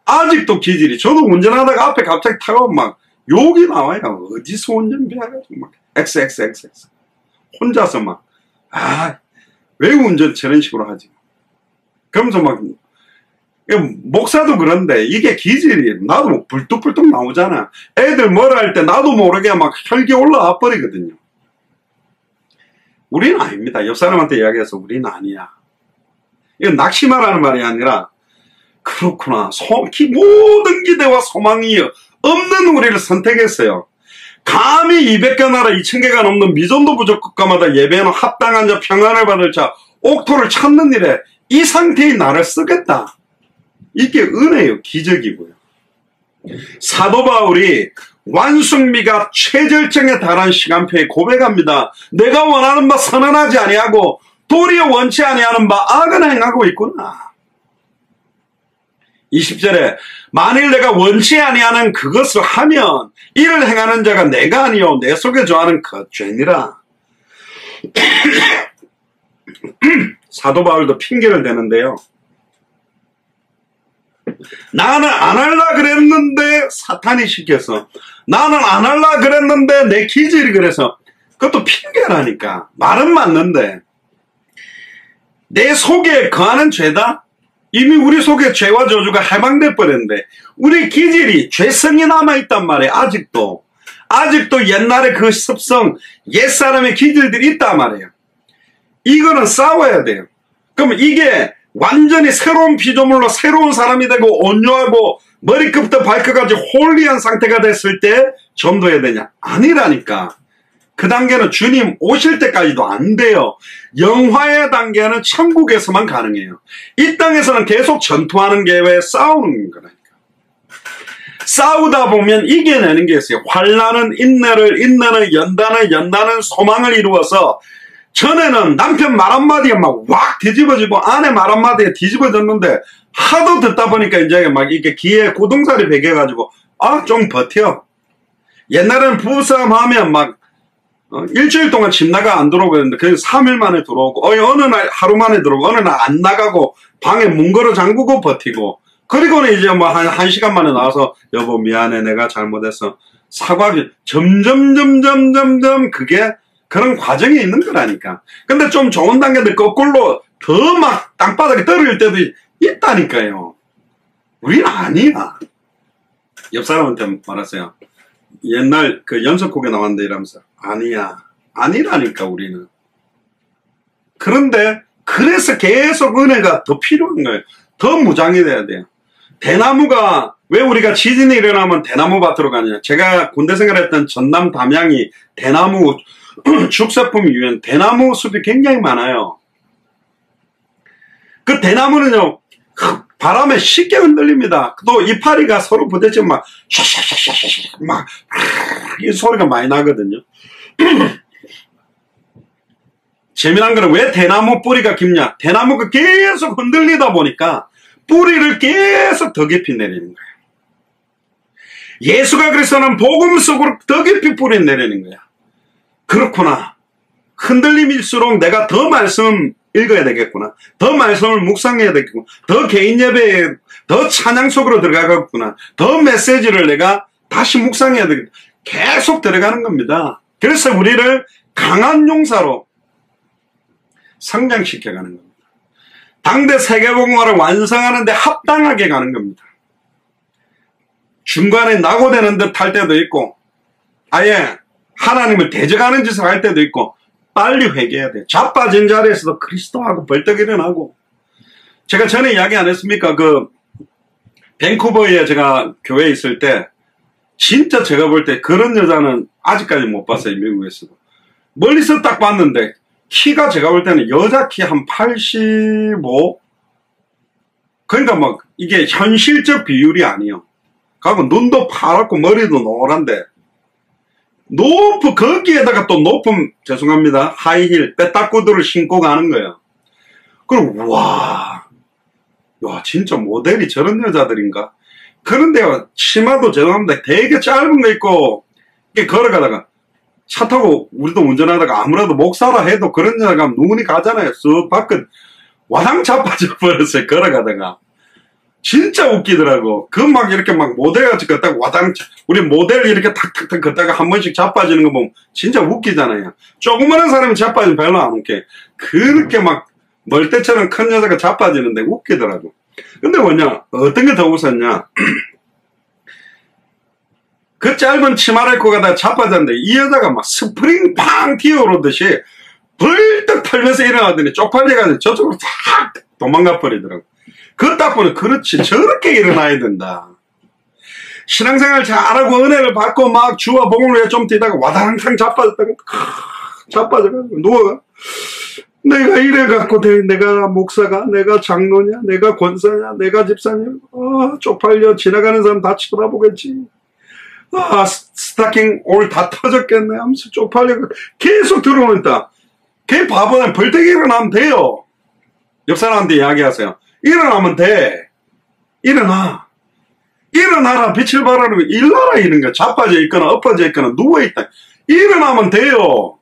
아직도 기질이. 저도 운전하다가 앞에 갑자기 타고 막 욕이 나와요. 어디서 운전비해가지고 막 XXXX 혼자서 막 왜 운전 저런 식으로 하지? 그러면서 막 목사도 그런데 이게 기질이 나도 뭐 불뚝불뚝 나오잖아. 애들 뭐라 할 때 나도 모르게 막 혈기 올라와 버리거든요. 우리는 아닙니다. 옆 사람한테 이야기해서 우리는 아니야. 이건 낙심하라는 말이 아니라 그렇구나. 모든 기대와 소망이 없는 우리를 선택했어요. 감히 200개 나라 2000개가 넘는 미전도 부족 국가마다 예배하는 합당한 자, 평안을 받을 자, 옥토를 찾는 일에 이 상태의 나를 쓰겠다. 이게 은혜요. 기적이고요. 사도 바울이 완숙미가 최절정에 달한 시간표에 고백합니다. 내가 원하는 바 선언하지 아니하고 도리어 원치 아니하는 바 악은 행하고 있구나. 20절에 만일 내가 원치 아니하는 그것을 하면 이를 행하는 자가 내가 아니요 내 속에 좋아하는 그 죄니라. 사도 바울도 핑계를 대는데요. 나는 안 할라 그랬는데 사탄이 시켜서, 나는 안 할라 그랬는데 내 기질이 그래서. 그것도 핑계라니까. 말은 맞는데 내 속에 거하는 죄다. 이미 우리 속에 죄와 저주가 해방돼 버렸는데 우리 기질이 죄성이 남아있단 말이에요. 아직도 옛날에 그 습성, 옛사람의 기질들이 있단 말이에요. 이거는 싸워야 돼요. 그러면 이게 완전히 새로운 피조물로 새로운 사람이 되고 온유하고 머리끝부터 발끝까지 홀리한 상태가 됐을 때 전도해야 되냐? 아니라니까. 그 단계는 주님 오실 때까지도 안 돼요. 영화의 단계는 천국에서만 가능해요. 이 땅에서는 계속 전투하는 게 왜 싸우는 거라니까. 싸우다 보면 이겨내는 게 있어요. 환난은 인내를, 인내는 연단은 소망을 이루어서, 전에는 남편 말 한마디에 막 왁 뒤집어지고 아내 말 한마디에 뒤집어졌는데 하도 듣다 보니까 이제 막 이렇게 귀에 고동살이 베겨가지고 좀 버텨. 옛날에는 부부싸움 하면 막 일주일 동안 집 나가 안 들어오고 했는데 그냥 3일 만에 들어오고 어느 날 하루 만에 들어오고 어느 날 안 나가고 방에 문 걸어 잠그고 버티고, 그리고는 이제 뭐 한 시간 만에 나와서 여보 미안해 내가 잘못했어 사과하기 점점 그게 그런 과정이 있는 거라니까. 근데 좀 좋은 단계들 거꾸로 더 막 땅바닥에 떨어질 때도 있다니까요. 우리는 아니야. 옆 사람한테 말하세요. 옛날 그 연속곡에 나왔는데 이러면서 아니라니까 우리는. 그런데 그래서 계속 은혜가 더 필요한 거예요. 더 무장이 돼야 돼요. 대나무가 왜 우리가 지진이 일어나면 대나무 밭으로 가냐. 제가 군대 생활했던 전남 담양이 대나무 축사품 유엔 대나무 숲이 굉장히 많아요. 그 대나무는요 바람에 쉽게 흔들립니다. 또 이파리가 서로 부딪히면 막 샤샤샤샤샤 막 이 소리가 많이 나거든요. 재미난 거는 왜 대나무 뿌리가 깊냐. 대나무가 계속 흔들리다 보니까 뿌리를 계속 더 깊이 내리는 거예요. 예수가 그래서는 복음 속으로 더 깊이 뿌리 내리는 거야. 그렇구나. 흔들림일수록 내가 더 말씀 읽어야 되겠구나. 더 말씀을 묵상해야 되겠구나. 더 개인 예배에 더 찬양 속으로 들어가겠구나. 더 메시지를 내가 다시 묵상해야 되겠구나. 계속 들어가는 겁니다. 그래서 우리를 강한 용사로 성장시켜가는 겁니다. 당대 세계복음화를 완성하는 데 합당하게 가는 겁니다. 중간에 낙오되는 듯 할 때도 있고 아예 하나님을 대적하는 짓을 할 때도 있고 빨리 회개해야 돼요. 자빠진 자리에서도 그리스도하고 벌떡 일어나고. 제가 전에 이야기 안 했습니까? 그 밴쿠버에 제가 교회에 있을 때 진짜 제가 볼 때 그런 여자는 아직까지 못 봤어요. 미국에서도. 멀리서 딱 봤는데 키가 제가 볼 때는 여자 키 한 85? 그러니까 막 이게 현실적 비율이 아니에요. 그리고 눈도 파랗고 머리도 노란데 거기에다가 또 높은, 죄송합니다, 하이힐, 빼딱구들을 신고 가는 거예요. 그리고, 야, 진짜 모델이 저런 여자들인가? 그런데요, 치마도 죄송합니다, 되게 짧은 거 입고, 이렇게 걸어가다가, 차 타고, 우리도 운전하다가 아무래도 목사라 해도 그런 여자가 눈이 가잖아요. 쓱 밖은, 와당 자빠져 버렸어요, 걸어가다가. 진짜 웃기더라고. 그 막 이렇게 막 모델같이 걷다가 와당, 우리 모델 이렇게 탁탁탁 걷다가 한 번씩 자빠지는 거 보면 진짜 웃기잖아요. 조그마한 사람이 자빠지면 별로 안 웃겨. 그렇게 막 멀대처럼 큰 여자가 자빠지는데 웃기더라고. 근데 뭐냐, 어떤 게 더 웃었냐. 그 짧은 치마를 입고 가다가 자빠졌는데 이 여자가 막 스프링 팡 튀어오르듯이 벌떡 털면서 일어나더니 쪽팔려가지고 저쪽으로 탁 도망가 버리더라고. 그거 딱 보니 그렇지, 저렇게 일어나야 된다. 신앙생활 잘하고 은혜를 받고 막 주와 복음을 좀 뛰다가 와당탕 자빠졌다가 자빠져가지고 누워가. 내가 이래갖고 내가 목사가, 내가 장로냐, 내가 권사냐, 내가 집사냐, 쪽팔려. 지나가는 사람 다 쳐다보겠지. 스타킹 올 다 터졌겠네 하면서 쪽팔려. 계속 들어오니까 걔 바보는 벌떡 일어나면 돼요. 옆 사람한테 이야기하세요. 일어나면 돼. 일어나라. 빛을 발하는 일어나라 이런 거. 자빠져 있거나 엎어져 있거나 누워있다. 일어나면 돼요.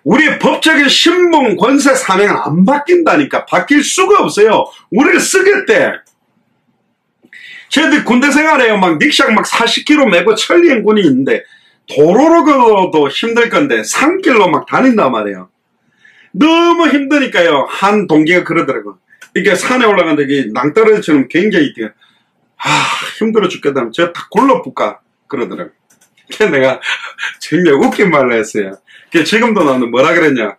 우리의 법적인 신분, 권세, 사명은 안 바뀐다니까. 바뀔 수가 없어요. 우리를 쓰겠대. 쟤들 군대 생활해요. 막 닉샥 막 40km 메고 천리행 군이 있는데 도로로 걸어도 힘들 건데 산길로 막 다닌단 말이에요. 너무 힘드니까요. 한 동기가 그러더라고. 이렇게 산에 올라가는데 낭떠러지처럼 굉장히 뛰어. 힘들어 죽겠다. 저 다 굴러붙까 그러더라고. 그래서 내가 정말 웃긴 말을 했어요. 지금도 나는 뭐라 그랬냐.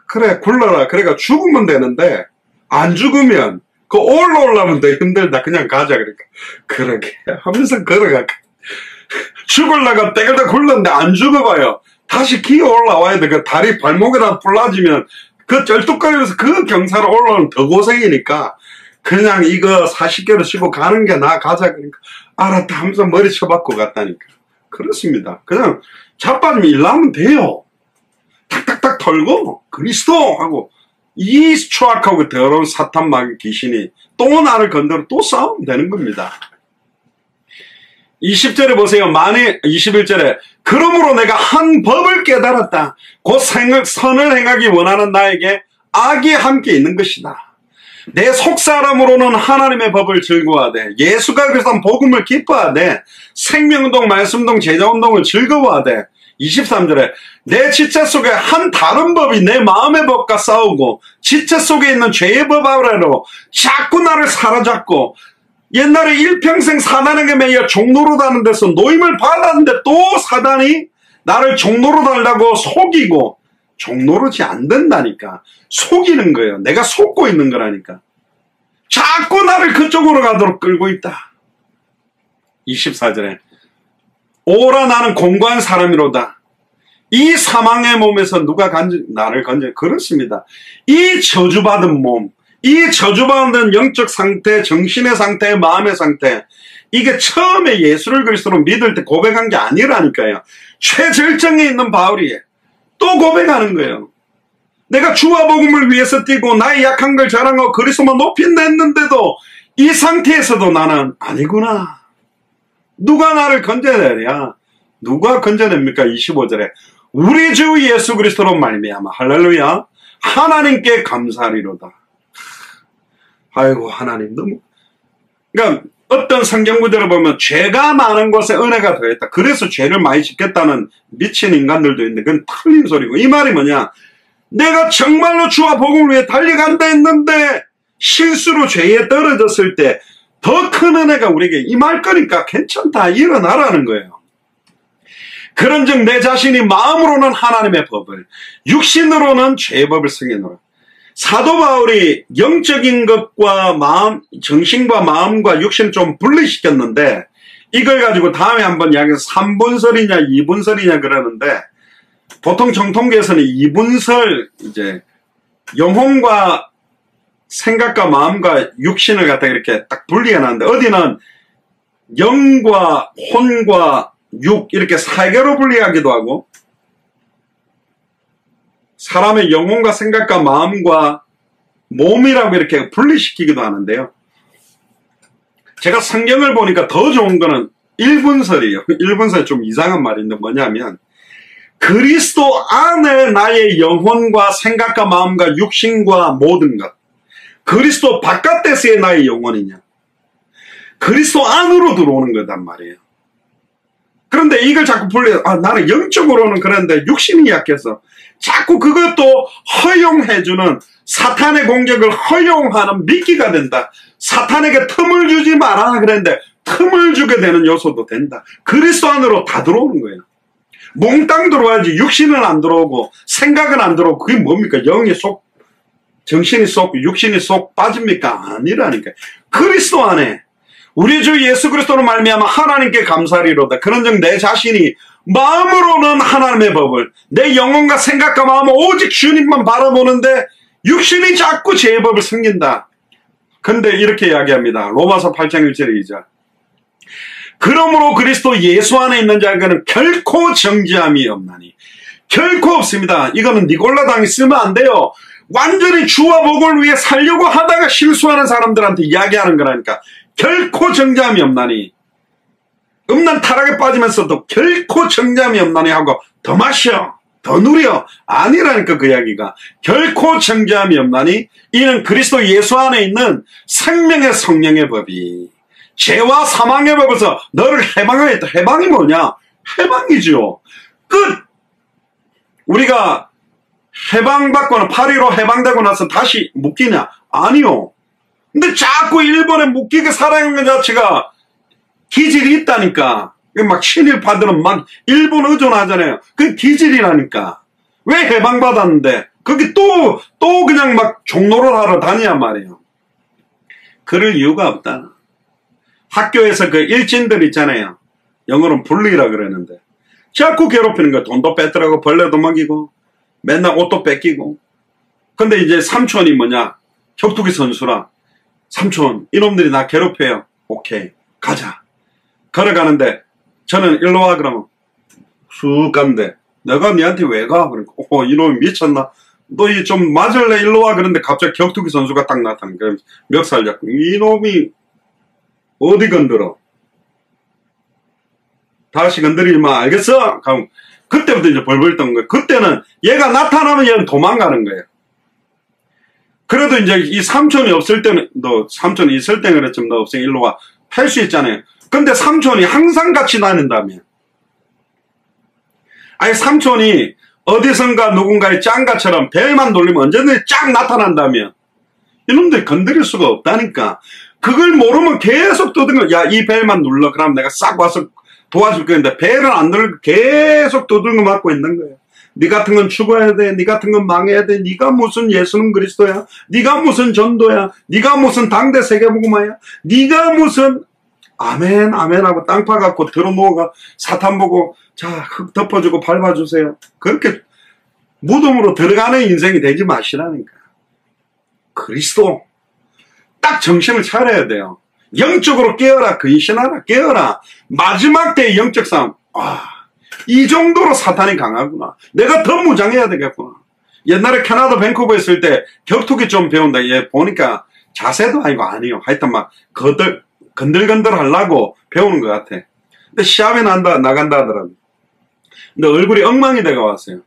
그래 굴러라. 그래가 죽으면 되는데 안 죽으면 그 올라오려면 더 힘들다. 그냥 가자. 그러니까 그러게 하면서 걸어가. 죽을라가 떼글떼글 굴렀는데 안 죽어봐요. 다시 기어 올라와야 돼. 그 다리 발목에다 불라지면 그 쩔뚝거리면서 그 경사로 올라오면 더 고생이니까 그냥 이거 40km 치고 가는 게 나 가자. 그러니까 알았다 하면서 머리 쳐박고 갔다니까. 그렇습니다. 그냥 자빠지면 일나면 돼요. 탁탁탁 털고 그리스도 하고 이 추악하고 더러운 사탄 마귀 귀신이 또 나를 건드려 또 싸우면 되는 겁니다. 20절에 보세요. 21절에 그러므로 내가 한 법을 깨달았다. 곧 선을 행하기 원하는 나에게 악이 함께 있는 것이다. 내 속사람으로는 하나님의 법을 즐거워하되 예수가 그리스도 복음을 기뻐하되 생명운동, 말씀운동, 제자운동을 즐거워하되 23절에 내 지체 속에 한 다른 법이 내 마음의 법과 싸우고 지체 속에 있는 죄의 법 아래로 자꾸 나를 사로잡고 옛날에 일평생 사단에게 매여 종로로 다는 데서 노임을 받았는데 또 사단이 나를 종로로 달라고 속이고 종로로지 안 된다니까. 속이는 거예요. 내가 속고 있는 거라니까. 자꾸 나를 그쪽으로 가도록 끌고 있다. 24절에 오라 나는 공고한 사람이로다. 이 사망의 몸에서 누가 나를 건져. 그렇습니다. 이 저주받은 몸, 이 저주받은 영적 상태, 정신의 상태, 마음의 상태, 이게 처음에 예수를 그리스도로 믿을 때 고백한 게 아니라니까요. 최절정에 있는 바울이 또 고백하는 거예요. 내가 주와 복음을 위해서 뛰고 나의 약한 걸 자랑하고 그리스도만 높이 냈는데도 이 상태에서도 나는 아니구나. 누가 나를 건져내랴? 누가 건져냅니까? 25절에 우리 주 예수 그리스도로 말미암아 할렐루야 하나님께 감사하리로다. 아이고 하나님 너무 그러니까 어떤 성경 구절을 보면 죄가 많은 곳에 은혜가 더했다. 그래서 죄를 많이 짓겠다는 미친 인간들도 있는데 그건 틀린 소리고 이 말이 뭐냐. 내가 정말로 주와 복음을 위해 달려간다 했는데 실수로 죄에 떨어졌을 때 더 큰 은혜가 우리에게 임할 거니까 괜찮다 일어나라는 거예요. 그런즉 내 자신이 마음으로는 하나님의 법을 육신으로는 죄의 법을 승해노라. 사도 바울이 영적인 것과 마음, 정신과 마음과 육신을 좀 분리시켰는데 이걸 가지고 다음에 한번 이야기해서 3분설이냐 2분설이냐 그러는데 보통 정통계에서는 2분설 이제 영혼과 생각과 마음과 육신을 갖다 이렇게 딱 분리해 놨는데 어디는 영과 혼과 육 이렇게 4개로 분리하기도 하고 사람의 영혼과 생각과 마음과 몸이라고 이렇게 분리시키기도 하는데요. 제가 성경을 보니까 더 좋은 거는 1분설이에요. 1분설이 좀 이상한 말인데 뭐냐면 그리스도 안에 나의 영혼과 생각과 마음과 육신과 모든 것 그리스도 바깥에서의 나의 영혼이냐 그리스도 안으로 들어오는 거단 말이에요. 그런데 이걸 자꾸 분리해서 나는 영적으로는 그런데 육신이 약해서 자꾸 그것도 허용해주는 사탄의 공격을 허용하는 미끼가 된다. 사탄에게 틈을 주지 마라 그랬는데 틈을 주게 되는 요소도 된다. 그리스도 안으로 다 들어오는 거예요. 몽땅 들어와야지 육신은 안 들어오고 생각은 안 들어오고 그게 뭡니까? 영이 쏙 정신이 쏙 육신이 쏙 빠집니까? 아니라니까. 그리스도 안에 우리 주 예수 그리스도로 말미암아 하나님께 감사하리로다. 그런즉 내 자신이 마음으로는 하나님의 법을 내 영혼과 생각과 마음은 오직 주님만 바라보는데 육신이 자꾸 죄의 법을 숨긴다. 근데 이렇게 이야기합니다. 로마서 8장 1절에 2절 그러므로 그리스도 예수 안에 있는 자에게는 결코 정죄함이 없나니 결코 없습니다. 이거는 니골라당이 쓰면 안 돼요. 완전히 주와 복음을 위해 살려고 하다가 실수하는 사람들한테 이야기하는 거라니까. 결코 정죄함이 없나니 음란 타락에 빠지면서도 결코 정죄함이 없나니 하고 더 마셔 더 누려. 아니라니까 그 이야기가. 결코 정죄함이 없나니 이는 그리스도 예수 안에 있는 생명의 성령의 법이 죄와 사망의 법에서 너를 해방하였다. 해방이 뭐냐? 해방이죠. 끝. 우리가 해방받거나 8.15 해방되고 나서 다시 묶이냐? 아니요. 근데 자꾸 일본에 묶이게 살아가는 것 자체가 기질이 있다니까. 막 친일파들은 막 일본 의존하잖아요. 그 기질이라니까. 왜 해방받았는데 거기 또 그냥 막 종로를 하러 다니란 말이에요. 그럴 이유가 없다. 학교에서 그 일진들 있잖아요. 영어로는 불리라 그러는데 자꾸 괴롭히는 거야. 돈도 뺏더라고, 벌레도 먹이고 맨날 옷도 뺏기고. 근데 이제 삼촌이 뭐냐, 격투기 선수라. 삼촌, 이놈들이 나 괴롭혀요. 오케이, 가자. 걸어가는데 저는 일로 와 그러면 쑥 가는데 내가 니한테 왜 가? 그러니까 이놈이 미쳤나? 너 이 좀 맞을래? 일로 와. 그런데 갑자기 격투기 선수가 딱 나타나. 그럼 멱살 잡고 이놈이 어디 건드려? 다시 건드리지 마. 알겠어? 그럼 그때부터 이제 벌벌 떤 거예요. 그때는 얘가 나타나면 얘는 도망가는 거예요. 그래도 이제 이 삼촌이 없을 때는, 너 삼촌이 있을 때는 그랬지만 너 없으니 일로 와. 할 수 있잖아요. 근데 삼촌이 항상 같이 다닌다며. 아니 삼촌이 어디선가 누군가의 짱가처럼 벨만 돌리면 언제든지 쫙 나타난다며. 이놈들 건드릴 수가 없다니까. 그걸 모르면 계속 두들겨. 야, 이 벨만 눌러. 그럼 내가 싹 와서 도와줄 거였는데 벨은 안 누르고 계속 두들겨 맞고 있는 거예요. 니 같은 건 죽어야 돼. 니 같은 건 망해야 돼. 니가 무슨 예수는 그리스도야. 니가 무슨 전도야. 니가 무슨 당대 세계복음화야. 니가 무슨 아멘 아멘 하고 땅파 갖고 들어놓아가 사탄 보고 자 흙 덮어주고 밟아주세요. 그렇게 무덤으로 들어가는 인생이 되지 마시라니까. 그리스도 딱 정신을 차려야 돼요. 영적으로 깨어라. 근신하라. 깨어라. 마지막 때의 영적 싸움. 이 정도로 사탄이 강하구나. 내가 더 무장해야 되겠구나. 옛날에 캐나다 밴쿠버에 있을 때 격투기 좀 배운다. 얘 보니까 자세도 아니고 아니요. 하여튼 막 건들건들 하려고 배우는 것 같아. 근데 시합에 나간다 하더라고. 근데 얼굴이 엉망이 돼가 왔어요.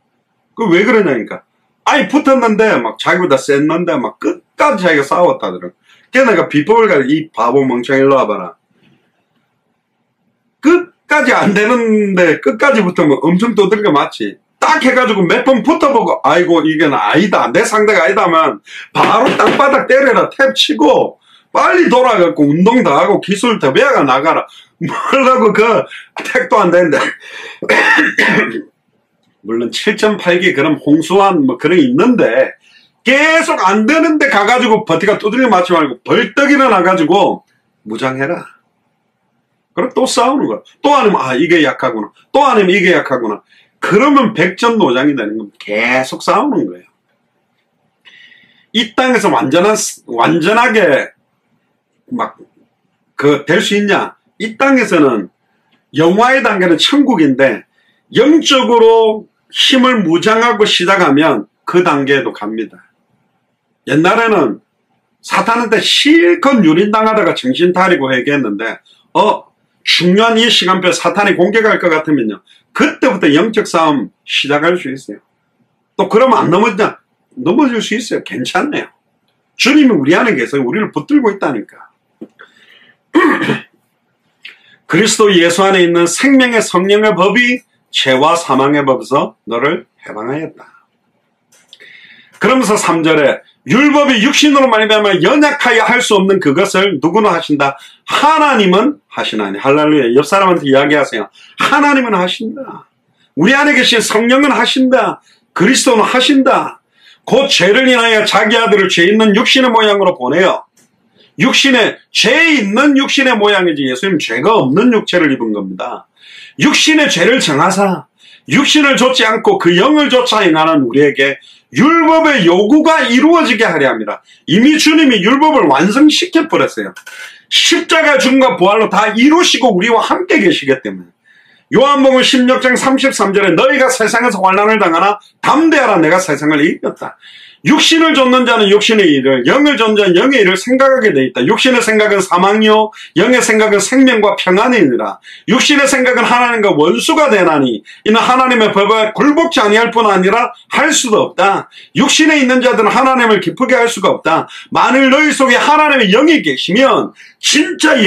그 왜 그러냐니까. 아니 붙었는데 막 자기보다 셌는데 막 끝까지 자기가 싸웠다더라고. 그래서 내가 비법을 가지고 이 바보 멍청이 일로 와봐라. 끝까지 안 되는데 끝까지 붙으면 엄청 두들겨 맞지. 딱 해가지고 몇 번 붙어보고 아이고 이게 아니다. 내 상대가 아니다면 바로 땅바닥 때려라. 탭 치고 빨리 돌아가고 운동 더 하고 기술 더 배워가 나가라. 뭐라고 그 택도 안 되는데. 물론 7.8기 그런 홍수한 뭐 그런 게 있는데 계속 안 되는데 가가지고 버티가 두들겨 맞지 말고 벌떡 일어나가지고 무장해라. 그럼 또 싸우는 거야. 또 아니면 이게 약하구나. 또 아니면 이게 약하구나. 그러면 백전노장이 되는 겁니다. 계속 싸우는 거예요. 이 땅에서 완전하게 막 될 수 있냐? 이 땅에서는 영화의 단계는 천국인데 영적으로 힘을 무장하고 시작하면 그 단계에도 갑니다. 옛날에는 사탄한테 실컷 유린당하다가 정신 차리고 회개했는데 중요한 이 시간표 사탄이 공격할 것 같으면요. 그때부터 영적 싸움 시작할 수 있어요. 또 그러면 안 넘어지냐? 넘어질 수 있어요. 괜찮네요. 주님이 우리 안에 계세요. 우리를 붙들고 있다니까. 그리스도 예수 안에 있는 생명의 성령의 법이 죄와 사망의 법에서 너를 해방하였다. 그러면서 3절에 율법이 육신으로 말미암아 연약하여 할 수 없는 그것을 누구는 하신다? 하나님은 하시나니. 할렐루야. 옆 사람한테 이야기하세요. 하나님은 하신다. 우리 안에 계신 성령은 하신다. 그리스도는 하신다. 곧 죄를 인하여 자기 아들을 죄 있는 육신의 모양으로 보내요. 죄 있는 육신의 모양이지 예수님 죄가 없는 육체를 입은 겁니다. 육신의 죄를 정하사 육신을 좇지 않고 그 영을 좇아 행하는 우리에게 율법의 요구가 이루어지게 하려 합니다. 이미 주님이 율법을 완성시켜 버렸어요. 십자가 죽음과 부활로 다 이루시고 우리와 함께 계시기 때문에 요한복음 16장 33절에 너희가 세상에서 환난을 당하나 담대하라 내가 세상을 이겼다. 육신을 좇는 자는 육신의 일을, 영을 좇는 자는 영의 일을 생각하게 돼 있다. 육신의 생각은 사망이요 영의 생각은 생명과 평안이니라. 육신의 생각은 하나님과 원수가 되나니 이는 하나님의 법에 굴복지 아니할 뿐 아니라 할 수도 없다. 육신에 있는 자들은 하나님을 기쁘게 할 수가 없다. 만일 너희 속에 하나님의 영이 계시면 진짜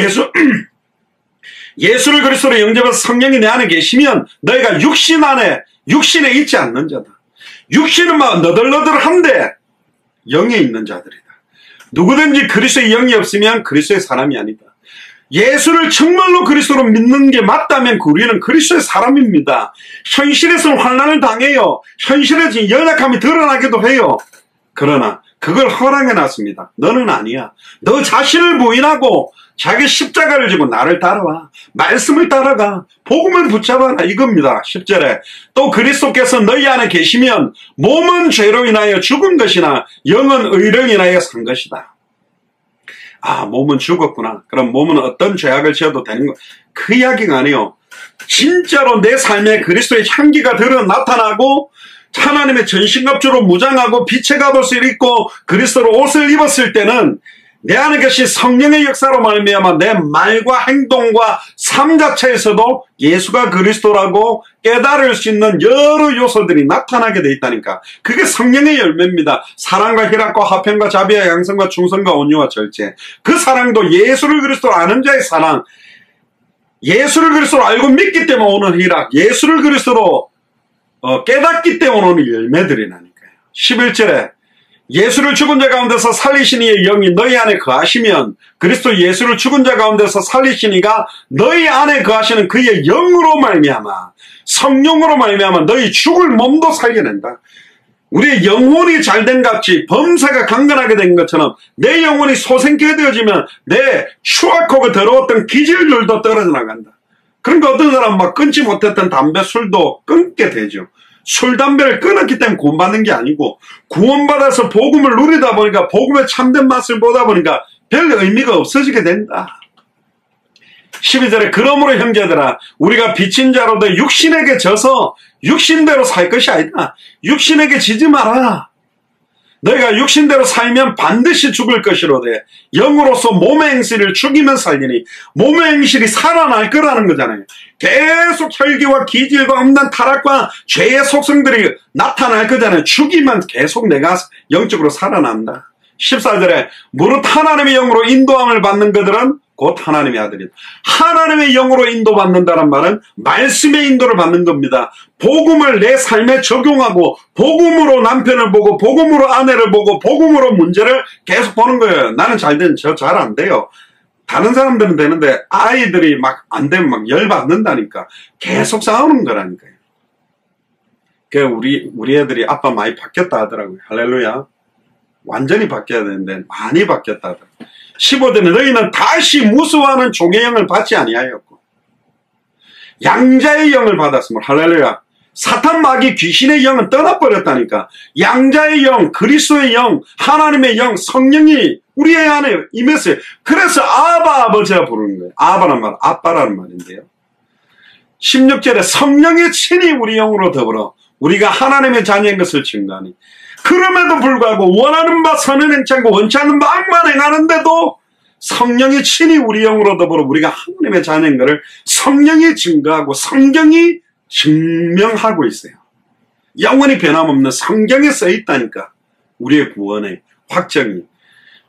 예수를 그리스도로 영접해서 성령이 내 안에 계시면 너희가 육신에 있지 않는 자다. 육신은 막 너덜너덜한데 영에 있는 자들이다. 누구든지 그리스도의 영이 없으면 그리스도의 사람이 아니다. 예수를 정말로 그리스도로 믿는 게 맞다면 우리는 그리스도의 사람입니다. 현실에서는 환난을 당해요. 현실에서 연약함이 드러나기도 해요. 그러나 그걸 허락해 놨습니다. 너는 아니야. 너 자신을 부인하고 자기 십자가를 지고 나를 따라와. 말씀을 따라가. 복음을 붙잡아라. 이겁니다. 10절에 또 그리스도께서 너희 안에 계시면 몸은 죄로 인하여 죽은 것이나 영은 의를 인하여 산 것이다. 아, 몸은 죽었구나. 그럼 몸은 어떤 죄악을 지어도 되는 거. 그 이야기가 아니에요. 진짜로 내 삶에 그리스도의 향기가 나타나고 하나님의 전신갑주로 무장하고 빛의 갑옷을 입고 그리스도로 옷을 입었을 때는 내 안에 계신 성령의 역사로 말미암아 내 말과 행동과 삶 자체에서도 예수가 그리스도라고 깨달을 수 있는 여러 요소들이 나타나게 돼 있다니까. 그게 성령의 열매입니다. 사랑과 희락과 화평과 자비와 양성과 충성과 온유와 절제. 그 사랑도 예수를 그리스도로 아는 자의 사랑, 예수를 그리스도로 알고 믿기 때문에 오는 희락, 예수를 그리스도로 깨닫기 때문에 오는 열매들이라니까요. 11절에 예수를 죽은 자 가운데서 살리신 이의 영이 너희 안에 거하시면 그리스도 예수를 죽은 자 가운데서 살리신 이가 너희 안에 거하시는 그의 영으로 말미암아 성령으로 말미암아 너희 죽을 몸도 살려낸다. 우리의 영혼이 잘된 같이 범사가 강건하게 된 것처럼 내 영혼이 소생케 되어지면 내 추악하고 더러웠던 기질들도 떨어져 나간다. 그러니까 어떤 사람은 막 끊지 못했던 담배, 술도 끊게 되죠. 술, 담배를 끊었기 때문에 구원받는 게 아니고 구원받아서 복음을 누리다 보니까 복음의 참된 맛을 보다 보니까 별 의미가 없어지게 된다. 12절에 그러므로 형제들아 우리가 빚진 자로도 육신에게 져서 육신대로 살 것이 아니다. 육신에게 지지 마라. 너희가 육신대로 살면 반드시 죽을 것이로되 영으로서 몸의 행실을 죽이면 살리니 몸의 행실이 살아날 거라는 거잖아요. 계속 혈기와 기질과 없는 타락과 죄의 속성들이 나타날 거잖아요. 죽이면 계속 내가 영적으로 살아난다. 14절에 무릇 하나님의 영으로 인도함을 받는 그들은 곧 하나님의 아들이다. 하나님의 영으로 인도받는다는 말은 말씀의 인도를 받는 겁니다. 복음을 내 삶에 적용하고 복음으로 남편을 보고 복음으로 아내를 보고 복음으로 문제를 계속 보는 거예요. 나는 잘 되는 저 잘 안 돼요. 다른 사람들은 되는데 아이들이 막 안 되면 막 열받는다니까. 계속 싸우는 거라니까요. 우리 애들이 아빠 많이 바뀌었다 하더라고요. 할렐루야. 완전히 바뀌어야 되는데 많이 바뀌었다 하더라고요. 15절에 너희는 다시 무수하는 종의 영을 받지 아니하였고 양자의 영을 받았으므로 할렐루야. 사탄 마귀 귀신의 영은 떠나버렸다니까. 양자의 영, 그리스도의 영, 하나님의 영, 성령이 우리의 안에 임했어요. 그래서 아바 아버지라 부르는 거예요. 아바라는 말, 아빠라는 말인데요. 16절에 성령의 친히 우리 영으로 더불어 우리가 하나님의 자녀인 것을 증거하니 그럼에도 불구하고 원하는 바 선은 행치 않고 원치 않는 바 악만 행하는데도 성령이 친히 우리 영으로 더불어 우리가 하나님의 자녀인 것을 성령이 증거하고 성경이 증명하고 있어요. 영원히 변함없는 성경에 써있다니까. 우리의 구원의 확정이.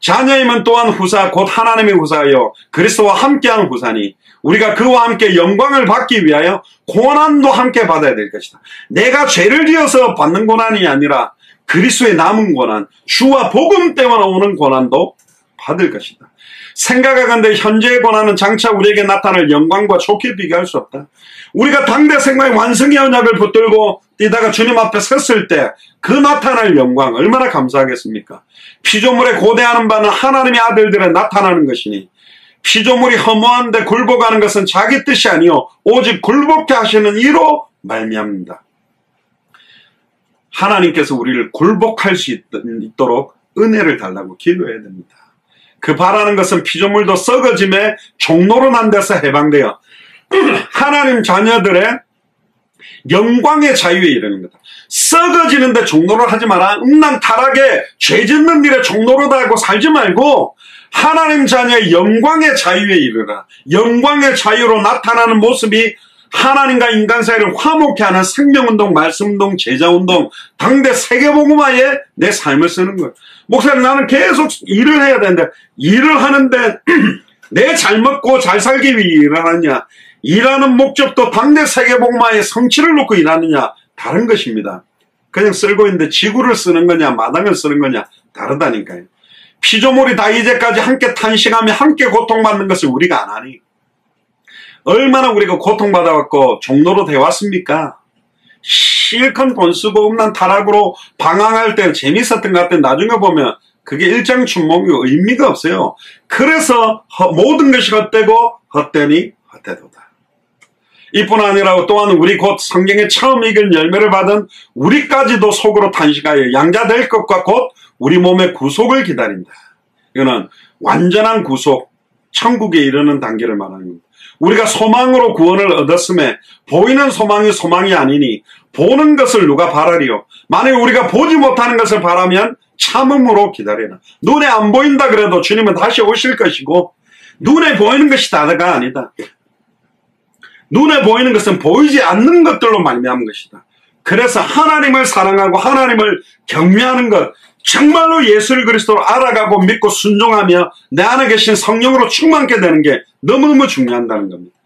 자녀임은 또한 후사 곧 하나님의 후사여 그리스도와 함께하는 후사니 우리가 그와 함께 영광을 받기 위하여 고난도 함께 받아야 될 것이다. 내가 죄를 지어서 받는 고난이 아니라 그리스도의 남은 고난, 주와 복음 때문에 오는 고난도 받을 것이다. 생각하건대 현재의 고난은 장차 우리에게 나타날 영광과 좋게 비교할 수 없다. 우리가 당대 생각의 완성의 언약을 붙들고 뛰다가 주님 앞에 섰을 때 그 나타날 영광 얼마나 감사하겠습니까? 피조물에 고대하는 바는 하나님의 아들들에 나타나는 것이니 피조물이 허무한데 굴복하는 것은 자기 뜻이 아니요 오직 굴복케 하시는 이로 말미암는다. 하나님께서 우리를 굴복할 수 있도록 은혜를 달라고 기도해야 됩니다. 그 바라는 것은 피조물도 썩어짐에 종로로 난 데서 해방되어 하나님 자녀들의 영광의 자유에 이르는 거다. 썩어지는데 종노릇 하지 마라. 음란 타락에 죄 짓는 일에 종노릇 하고 살지 말고 하나님 자녀의 영광의 자유에 이르라. 영광의 자유로 나타나는 모습이 하나님과 인간 사이를 화목케 하는 생명운동, 말씀운동, 제자운동, 당대 세계복음화에 내 삶을 쓰는 거예요. 목사님, 나는 계속 일을 해야 되는데 일을 하는데 내 잘 먹고 잘 살기 위해 일을 하느냐, 일하는 목적도 당대 세계복음화에 성취를 놓고 일하느냐, 다른 것입니다. 그냥 쓸고 있는데 지구를 쓰는 거냐 마당을 쓰는 거냐 다르다니까요. 피조물이 다 이제까지 함께 탄식하며 함께 고통받는 것을 우리가 안 하니 얼마나 우리가 고통받아왔고 종로로 되왔습니까? 실컷 돈 쓰고 음란 타락으로 방황할 때 재밌었던 것 같은데 나중에 보면 그게 일장춘몽이고 의미가 없어요. 그래서 모든 것이 헛되고 헛되니 헛되도다. 이뿐 아니라 또한 우리 곧 성경의 처음 익은 열매를 받은 우리까지도 속으로 탄식하여 양자될 것과 곧 우리 몸의 구속을 기다린다. 이거는 완전한 구속, 천국에 이르는 단계를 말하는 겁니다. 우리가 소망으로 구원을 얻었음에 보이는 소망이 소망이 아니니 보는 것을 누가 바라리요. 만약 우리가 보지 못하는 것을 바라면 참음으로 기다리라. 눈에 안 보인다 그래도 주님은 다시 오실 것이고 눈에 보이는 것이 다가 아니다. 눈에 보이는 것은 보이지 않는 것들로 말미암은 것이다. 그래서 하나님을 사랑하고 하나님을 경외하는 것, 정말로 예수 그리스도를 알아가고 믿고 순종하며 내 안에 계신 성령으로 충만케 되는 게 너무너무 중요하다는 겁니다.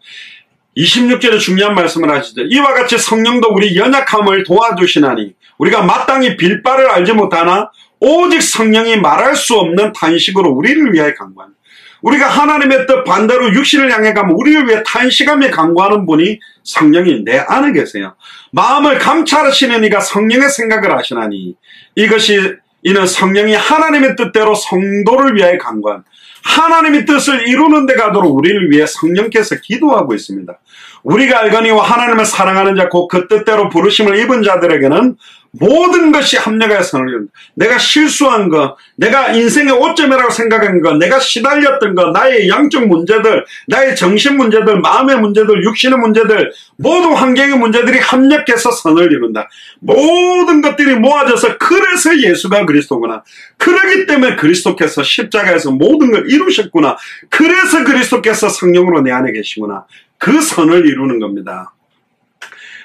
26절에 중요한 말씀을 하시죠. 이와 같이 성령도 우리 연약함을 도와주시나니 우리가 마땅히 빌 바를 알지 못하나 오직 성령이 말할 수 없는 탄식으로 우리를 위하여 간구합니다. 우리가 하나님의 뜻 반대로 육신을 향해 가면 우리를 위해 탄식하며 간구하는 분이 성령이 내 안에 계세요. 마음을 감찰하시는 이가 성령의 생각을 하시나니 이는 성령이 하나님의 뜻대로 성도를 위하여 간구한 하나님의 뜻을 이루는 데 가도록 우리를 위해 성령께서 기도하고 있습니다. 우리가 알거니와 하나님을 사랑하는 자 곧 그 뜻대로 부르심을 입은 자들에게는 모든 것이 합력하여 선을 이룬다. 내가 실수한 거, 내가 인생의 오점이라고 생각한 거, 내가 시달렸던 거, 나의 영적 문제들, 나의 정신 문제들, 마음의 문제들, 육신의 문제들, 모든 환경의 문제들이 합력해서 선을 이룬다. 모든 것들이 모아져서 그래서 예수가 그리스도구나. 그러기 때문에 그리스도께서 십자가에서 모든 걸 이루셨구나. 그래서 그리스도께서 성령으로 내 안에 계시구나. 그 선을 이루는 겁니다.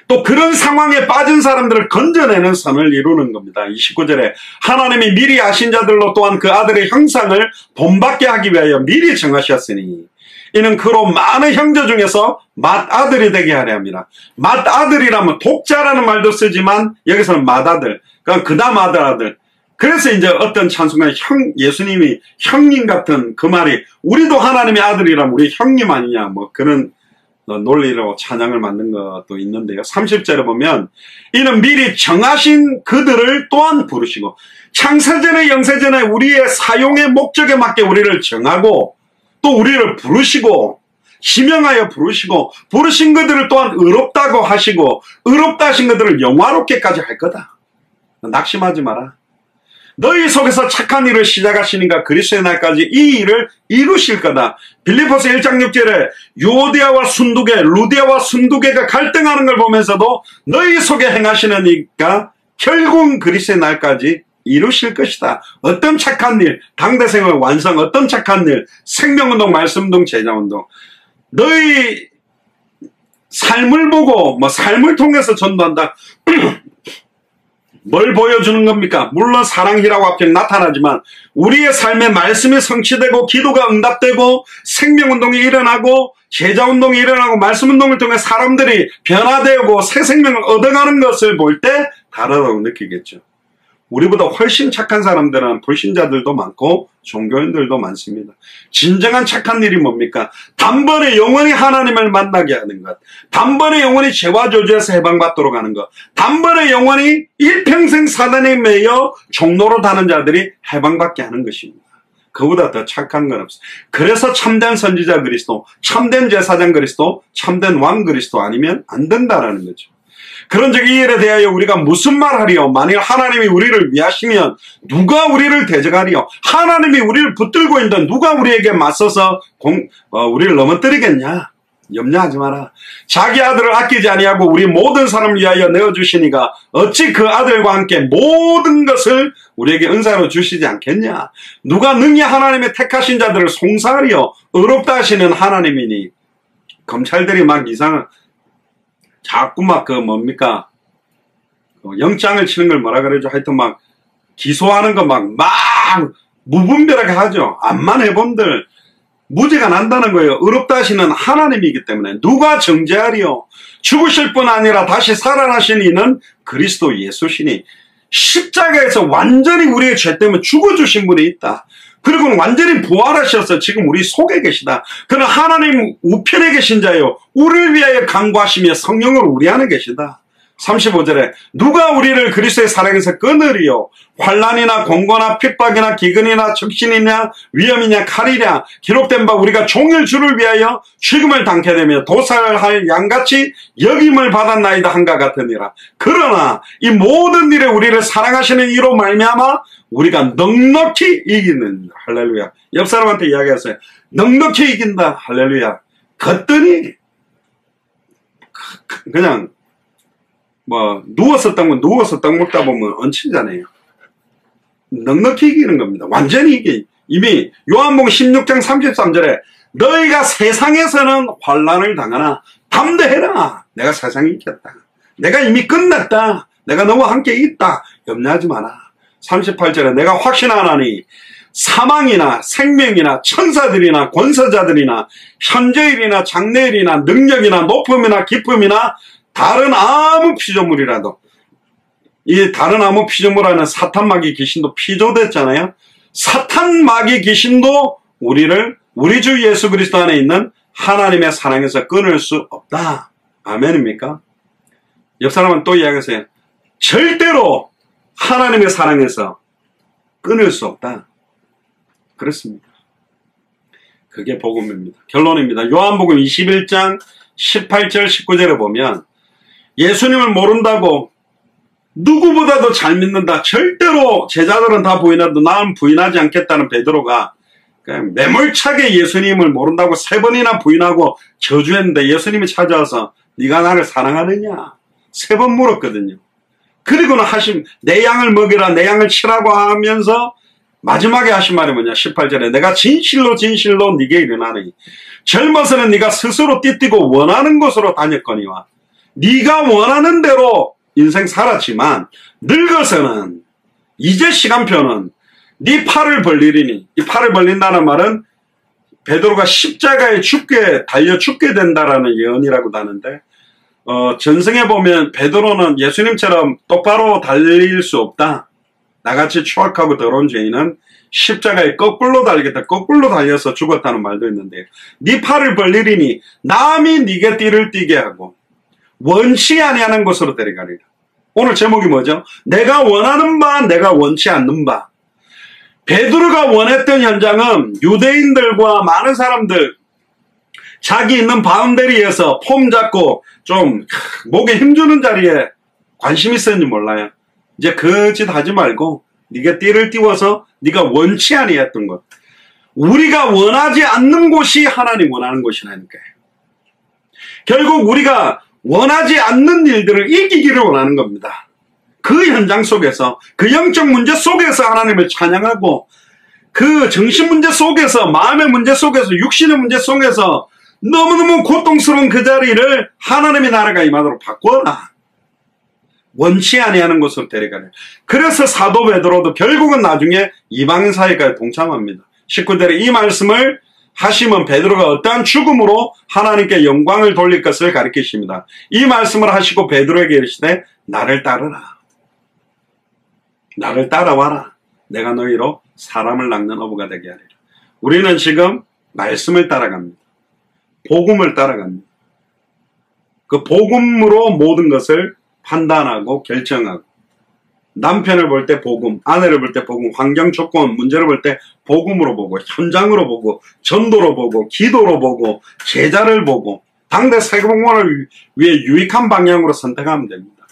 또 그런 상황에 빠진 사람들을 건져내는 선을 이루는 겁니다. 29절에 하나님이 미리 아신 자들로 또한 그 아들의 형상을 본받게 하기 위하여 미리 정하셨으니 이는 그로 많은 형제 중에서 맏아들이 되게 하려 합니다. 맏아들이라면 독자라는 말도 쓰지만 여기서는 맏아들, 그러니까 그다음 아들. 그래서 이제 어떤 찬송가에 예수님이 형님 같은 그 말이 우리도 하나님의 아들이라면 우리 형님 아니냐 뭐 그런 논리로 찬양을 만든 것도 있는데요. 30절에 보면 이는 미리 정하신 그들을 또한 부르시고 창세전에 영세전에 우리의 사용의 목적에 맞게 우리를 정하고 또 우리를 부르시고 지명하여 부르시고 부르신 그들을 또한 의롭다고 하시고 의롭다 하신 그들을 영화롭게까지 할 거다. 낙심하지 마라. 너희 속에서 착한 일을 시작하시니까 그리스도의 날까지 이 일을 이루실 거다. 빌립보서 1장 6절에 요디아와 순두개, 루디아와 순두개가 갈등하는 걸 보면서도 너희 속에 행하시는 이가 결국은 그리스도의 날까지 이루실 것이다. 어떤 착한 일, 당대생활 완성, 어떤 착한 일, 생명운동, 말씀운동, 제자운동. 너희 삶을 보고 삶을 통해서 전도한다. 뭘 보여주는 겁니까? 물론 사랑, 희락, 화평 나타나지만 우리의 삶에 말씀이 성취되고 기도가 응답되고 생명운동이 일어나고 제자운동이 일어나고 말씀운동을 통해 사람들이 변화되고 새 생명을 얻어가는 것을 볼 때 다르다고 느끼겠죠. 우리보다 훨씬 착한 사람들은 불신자들도 많고 종교인들도 많습니다. 진정한 착한 일이 뭡니까? 단번에 영원히 하나님을 만나게 하는 것, 단번에 영원히 죄와 저주에서 해방받도록 하는 것, 단번에 영원히 일평생 사단에 매여 종로로 다는 자들이 해방받게 하는 것입니다. 그보다 더 착한 건 없어요. 그래서 참된 선지자 그리스도, 참된 제사장 그리스도, 참된 왕 그리스도 아니면 안 된다라는 거죠. 그런즉 이 일에 대하여 우리가 무슨 말하리요? 만일 하나님이 우리를 위하시면 누가 우리를 대적하리요? 하나님이 우리를 붙들고 있는데 누가 우리에게 맞서서 우리를 넘어뜨리겠냐? 염려하지 마라. 자기 아들을 아끼지 아니하고 우리 모든 사람을 위하여 내어주시니가 어찌 그 아들과 함께 모든 것을 우리에게 은사로 주시지 않겠냐. 누가 능히 하나님의 택하신 자들을 송사하리요 의롭다 하시는 하나님이니. 검찰들이 막 이상한 자꾸 막 뭡니까 영장을 치는 걸 뭐라 그러죠. 하여튼 막 기소하는 거 막 무분별하게 하죠. 암만 해본들 무죄가 난다는 거예요. 의롭다 하시는 하나님이기 때문에. 누가 정죄하리요. 죽으실 뿐 아니라 다시 살아나신 이는 그리스도 예수시니. 십자가에서 완전히 우리의 죄 때문에 죽어주신 분이 있다. 그리고 완전히 부활하셔서 지금 우리 속에 계시다. 그는 하나님 우편에 계신 자요 우리를 위하여 간구하시며 성령으로 우리 안에 계시다. 35절에 누가 우리를 그리스도의 사랑에서 끊으리요. 환난이나 공고나 핍박이나 기근이나 적신이냐 위험이냐 칼이냐 기록된 바 우리가 종일 주를 위하여 죽음을 당케 되며 도살할 양같이 여김을 받았나이다 한가 같으니라. 그러나 이 모든 일에 우리를 사랑하시는 이로 말미암아 우리가 넉넉히 이기는. 할렐루야. 옆 사람한테 이야기하세요. 넉넉히 이긴다. 할렐루야. 그랬더니 그냥 누워서 떡 먹다 보면 얹히잖아요. 넉넉히 이기는 겁니다. 완전히 이게 이미 요한복음 16장 33절에 너희가 세상에서는 환난을 당하나 담대해라. 내가 세상에 이겼다. 내가 이미 끝났다. 내가 너와 함께 있다. 염려하지 마라. 38절에 내가 확신하나니 사망이나 생명이나 천사들이나 권세자들이나 현재일이나 장래일이나 능력이나 높음이나 깊음이나 다른 아무 피조물이라도, 이 다른 아무 피조물 안에 사탄 마귀 귀신도 피조됐잖아요. 사탄 마귀 귀신도 우리를 우리 주 예수 그리스도 안에 있는 하나님의 사랑에서 끊을 수 없다. 아멘입니까? 옆 사람은 또 이야기하세요. 절대로 하나님의 사랑에서 끊을 수 없다. 그렇습니다. 그게 복음입니다. 결론입니다. 요한복음 21장 18절 19절에 보면 예수님을 모른다고 누구보다도 잘 믿는다. 절대로 제자들은 다 부인해도 나는 부인하지 않겠다는 베드로가 그냥 매몰차게 예수님을 모른다고 3번이나 부인하고 저주했는데 예수님이 찾아와서 네가 나를 사랑하느냐 3번 물었거든요. 그리고는 내 양을 먹이라 내 양을 치라고 하면서 마지막에 하신 말이 뭐냐. 18절에 내가 진실로 진실로 네게 이르나니 젊어서는 네가 스스로 띠띠고 원하는 곳으로 다녔거니와 네가 원하는 대로 인생 살았지만 늙어서는 이제 시간표는 네 팔을 벌리리니. 이 팔을 벌린다는 말은 베드로가 십자가에 달려 죽게 된다라는 예언이라고 하는데 전승에 보면 베드로는 예수님처럼 똑바로 달릴 수 없다. 나같이 추악하고 더러운 죄인은 십자가에 거꾸로 달리겠다. 거꾸로 달려서 죽었다는 말도 있는데 네 팔을 벌리리니 남이 네게 띠를 띠게 하고 원치 아니하는 곳으로 데려가리라. 오늘 제목이 뭐죠? 내가 원하는 바 내가 원치 않는 바. 베드로가 원했던 현장은 유대인들과 많은 사람들 자기 있는 바운더리에서 폼 잡고 좀 목에 힘주는 자리에 관심 있었는지 몰라요. 이제 그 짓 하지 말고 네가 띠를 띄워서 네가 원치 아니했던 것. 우리가 원하지 않는 곳이 하나님 원하는 곳이라니까요. 결국 우리가 원하지 않는 일들을 이기기를 원하는 겁니다. 그 현장 속에서 그 영적 문제 속에서 하나님을 찬양하고 그 정신 문제 속에서 마음의 문제 속에서 육신의 문제 속에서 너무너무 고통스러운 그 자리를 하나님의 나라가 임하도록 바꾸어라. 원치 아니하는 곳으로 데려가래. 그래서 사도 베드로도 결국은 나중에 이방인 사회까지 동참합니다. 19절에 이 말씀을 하시면 베드로가 어떠한 죽음으로 하나님께 영광을 돌릴 것을 가르치십니다. 이 말씀을 하시고 베드로에게 이르시되 나를 따르라. 나를 따라와라. 내가 너희로 사람을 낚는 어부가 되게 하리라. 우리는 지금 말씀을 따라갑니다. 복음을 따라갑니다. 그 복음으로 모든 것을 판단하고 결정하고 남편을 볼 때 복음, 아내를 볼 때 복음, 환경 조건, 문제를 볼 때 복음으로 보고 현장으로 보고 전도로 보고 기도로 보고 제자를 보고 당대 세계복음화를 위해 유익한 방향으로 선택하면 됩니다.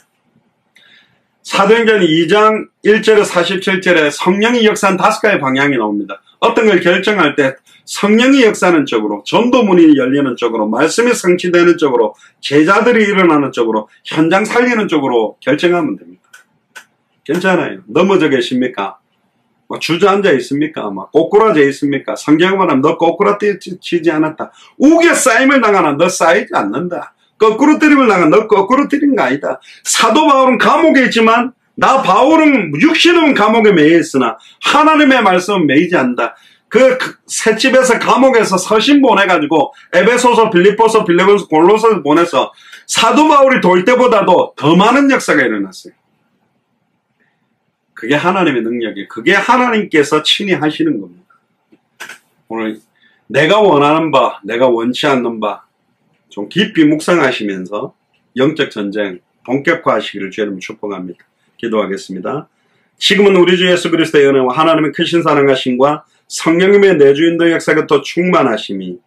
사도행전 2장 1절에 47절에 성령이 역사한 5가지 방향이 나옵니다. 어떤 걸 결정할 때 성령이 역사하는 쪽으로, 전도문이 열리는 쪽으로, 말씀이 성취되는 쪽으로, 제자들이 일어나는 쪽으로, 현장 살리는 쪽으로 결정하면 됩니다. 괜찮아요. 넘어져 계십니까? 뭐 주저앉아 있습니까? 막 꼬꾸라져 있습니까? 성경을 말하면 너 꼬꾸라지지 않았다. 우겨 쌓임을 당하나 너 쌓이지 않는다. 거꾸로 때림을 당하나 너 거꾸로 때린 거 아니다. 사도 바울은 감옥에 있지만 나 바울은 육신은 감옥에 매여 있으나 하나님의 말씀은 매이지 않는다. 그 셋집에서 감옥에서 서신 보내가지고 에베소서, 빌립보서, 빌레몬서, 골로서 보내서 사도 바울이 돌 때보다도 더 많은 역사가 일어났어요. 그게 하나님의 능력이에요. 그게 하나님께서 친히 하시는 겁니다. 오늘 내가 원하는 바, 내가 원치 않는 바 좀 깊이 묵상하시면서 영적 전쟁 본격화하시기를 주님 축복합니다. 기도하겠습니다. 지금은 우리 주 예수 그리스도의 은혜와 하나님의 크신 사랑하심과 성령님의 내주인도 역사가 더 충만하심이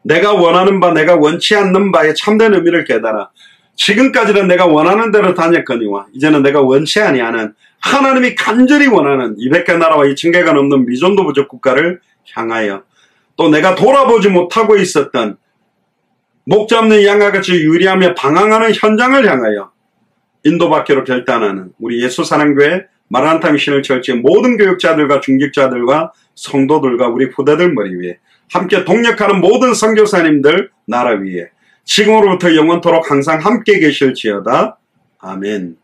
내가 원하는 바, 내가 원치 않는 바의 참된 의미를 깨달아 지금까지는 내가 원하는 대로 다녔거니와 이제는 내가 원치 아니하는 하나님이 간절히 원하는 200개 나라와 2000개가 넘는 미전도 부족 국가를 향하여 또 내가 돌아보지 못하고 있었던 목자 없는 양과 같이 유리하며 방황하는 현장을 향하여 인도밖으로 결단하는 우리 예수 사랑교회 마라나타 미션을 철저히 모든 교육자들과 중직자들과 성도들과 우리 후대들 머리 위에 함께 동력하는 모든 선교사님들 나라 위에 지금으로부터 영원토록 항상 함께 계실지어다. 아멘.